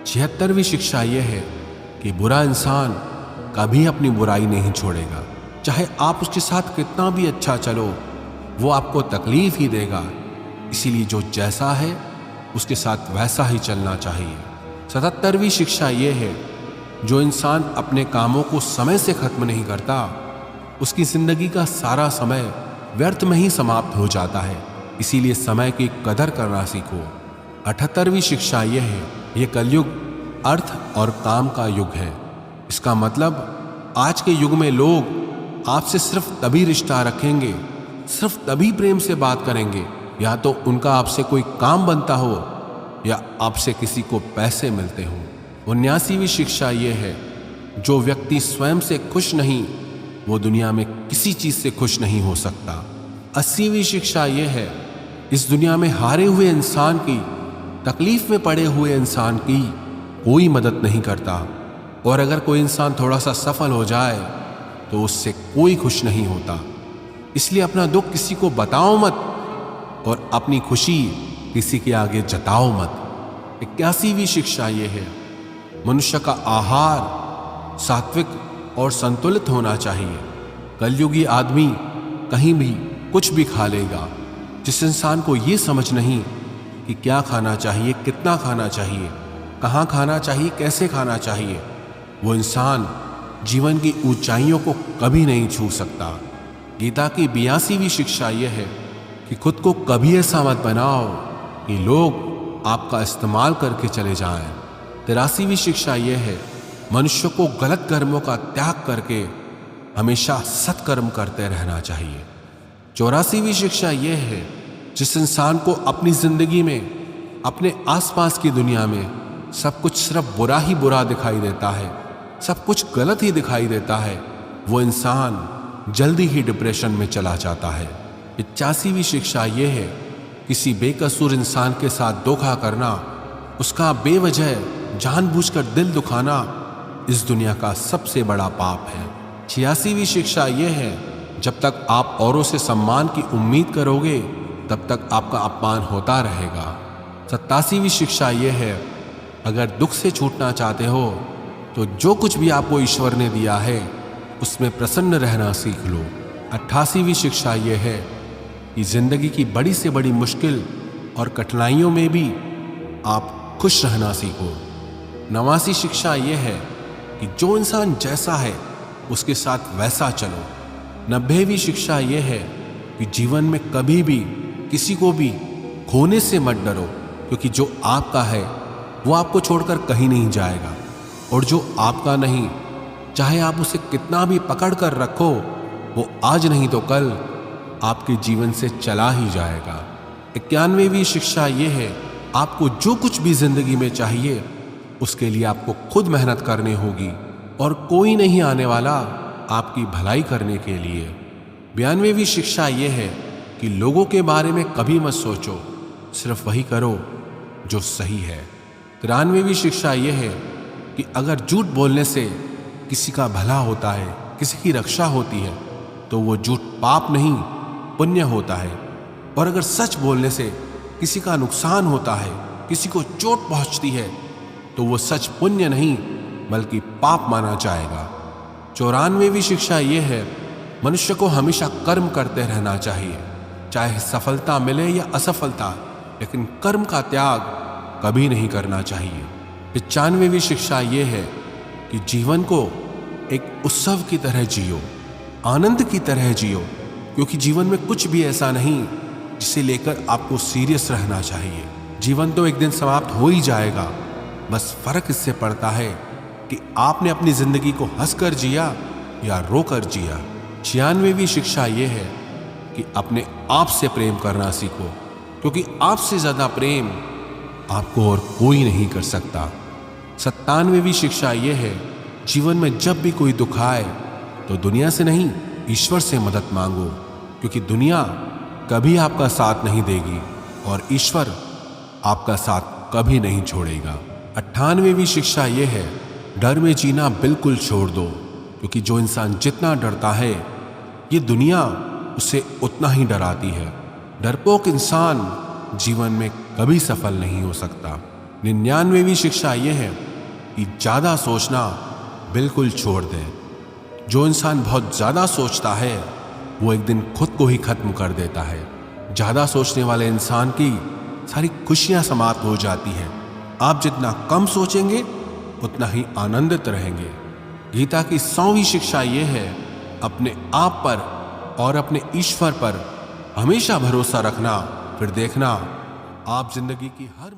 76वीं शिक्षा यह है कि बुरा इंसान कभी अपनी बुराई नहीं छोड़ेगा। चाहे आप उसके साथ कितना भी अच्छा चलो, वो आपको तकलीफ ही देगा। इसीलिए जो जैसा है उसके साथ वैसा ही चलना चाहिए। 77वीं शिक्षा यह है, जो इंसान अपने कामों को समय से खत्म नहीं करता, उसकी जिंदगी का सारा समय व्यर्थ में ही समाप्त हो जाता है। इसीलिए समय की कदर करना सीखो। 78वीं शिक्षा यह है, यह कलयुग अर्थ और काम का युग है। इसका मतलब आज के युग में लोग आपसे सिर्फ तभी रिश्ता रखेंगे, सिर्फ तभी प्रेम से बात करेंगे, या तो उनका आपसे कोई काम बनता हो या आपसे किसी को पैसे मिलते हो। 79वीं शिक्षा यह है, जो व्यक्ति स्वयं से खुश नहीं, वो दुनिया में किसी चीज से खुश नहीं हो सकता। 80वीं शिक्षा यह है, इस दुनिया में हारे हुए इंसान की, तकलीफ में पड़े हुए इंसान की कोई मदद नहीं करता, और अगर कोई इंसान थोड़ा सा सफल हो जाए तो उससे कोई खुश नहीं होता। इसलिए अपना दुख किसी को बताओ मत और अपनी खुशी किसी के आगे जताओ मत। 81वीं शिक्षा यह है, मनुष्य का आहार सात्विक और संतुलित होना चाहिए। कलयुगी आदमी कहीं भी कुछ भी खा लेगा। जिस इंसान को ये समझ नहीं कि क्या खाना चाहिए, कितना खाना चाहिए, कहाँ खाना चाहिए, कैसे खाना चाहिए, वो इंसान जीवन की ऊंचाइयों को कभी नहीं छू सकता। गीता की 82वीं शिक्षा यह है कि खुद को कभी ऐसा मत बनाओ कि लोग आपका इस्तेमाल करके चले जाएं। 83वीं शिक्षा यह है, मनुष्य को गलत कर्मों का त्याग करके हमेशा सत्कर्म करते रहना चाहिए। 84वीं शिक्षा यह है, जिस इंसान को अपनी जिंदगी में, अपने आसपास की दुनिया में सब कुछ सिर्फ बुरा ही बुरा दिखाई देता है, सब कुछ गलत ही दिखाई देता है, वो इंसान जल्दी ही डिप्रेशन में चला जाता है। 85वीं शिक्षा यह है, किसी बेकसूर इंसान के साथ धोखा करना, उसका बेवजह जानबूझकर दिल दुखाना इस दुनिया का सबसे बड़ा पाप है। 86वीं शिक्षा यह है, जब तक आप औरों से सम्मान की उम्मीद करोगे तब तक आपका अपमान होता रहेगा। 87वीं शिक्षा यह है, अगर दुख से छूटना चाहते हो तो जो कुछ भी आपको ईश्वर ने दिया है उसमें प्रसन्न रहना सीख लो। 88वीं शिक्षा यह है कि जिंदगी की बड़ी से बड़ी मुश्किल और कठिनाइयों में भी आप खुश रहना सीखो। 89वीं शिक्षा यह है कि जो इंसान जैसा है उसके साथ वैसा चलो। 90वीं शिक्षा यह है कि जीवन में कभी भी किसी को भी खोने से मत डरो, क्योंकि जो आपका है वो आपको छोड़कर कहीं नहीं जाएगा, और जो आपका नहीं, चाहे आप उसे कितना भी पकड़ कर रखो, वो आज नहीं तो कल आपके जीवन से चला ही जाएगा। 91वीं शिक्षा यह है, आपको जो कुछ भी जिंदगी में चाहिए उसके लिए आपको खुद मेहनत करनी होगी, और कोई नहीं आने वाला आपकी भलाई करने के लिए। 92वीं शिक्षा यह है कि लोगों के बारे में कभी मत सोचो, सिर्फ वही करो जो सही है। 93वीं शिक्षा यह है कि अगर झूठ बोलने से किसी का भला होता है, किसी की रक्षा होती है, तो वो झूठ पाप नहीं पुण्य होता है, और अगर सच बोलने से किसी का नुकसान होता है, किसी को चोट पहुंचती है, तो वो सच पुण्य नहीं बल्कि पाप माना जाएगा। 94वीं शिक्षा यह है, मनुष्य को हमेशा कर्म करते रहना चाहिए, चाहे सफलता मिले या असफलता, लेकिन कर्म का त्याग कभी नहीं करना चाहिए। 95वीं शिक्षा यह है कि जीवन को एक उत्सव की तरह जियो, आनंद की तरह जियो, क्योंकि जीवन में कुछ भी ऐसा नहीं जिसे लेकर आपको सीरियस रहना चाहिए। जीवन तो एक दिन समाप्त हो ही जाएगा, बस फर्क इससे पड़ता है कि आपने अपनी जिंदगी को हंसकर जिया या रोकर जिया। 96वीं शिक्षा यह है कि अपने आप से प्रेम करना सीखो, क्योंकि आपसे ज्यादा प्रेम आपको और कोई नहीं कर सकता। 97वीं शिक्षा यह है, जीवन में जब भी कोई दुख आए तो दुनिया से नहीं, ईश्वर से मदद मांगो, क्योंकि दुनिया कभी आपका साथ नहीं देगी और ईश्वर आपका साथ कभी नहीं छोड़ेगा। 98वीं शिक्षा यह है, डर में जीना बिल्कुल छोड़ दो, क्योंकि जो इंसान जितना डरता है ये दुनिया उसे उतना ही डराती है। डरपोक इंसान जीवन में कभी सफल नहीं हो सकता। 99वीं शिक्षा यह है कि ज़्यादा सोचना बिल्कुल छोड़ दें। जो इंसान बहुत ज़्यादा सोचता है वो एक दिन खुद को ही खत्म कर देता है। ज़्यादा सोचने वाले इंसान की सारी खुशियां समाप्त हो जाती हैं। आप जितना कम सोचेंगे उतना ही आनंदित रहेंगे। गीता की 100वीं शिक्षा यह है, अपने आप पर और अपने ईश्वर पर हमेशा भरोसा रखना, फिर देखना आप जिंदगी की हर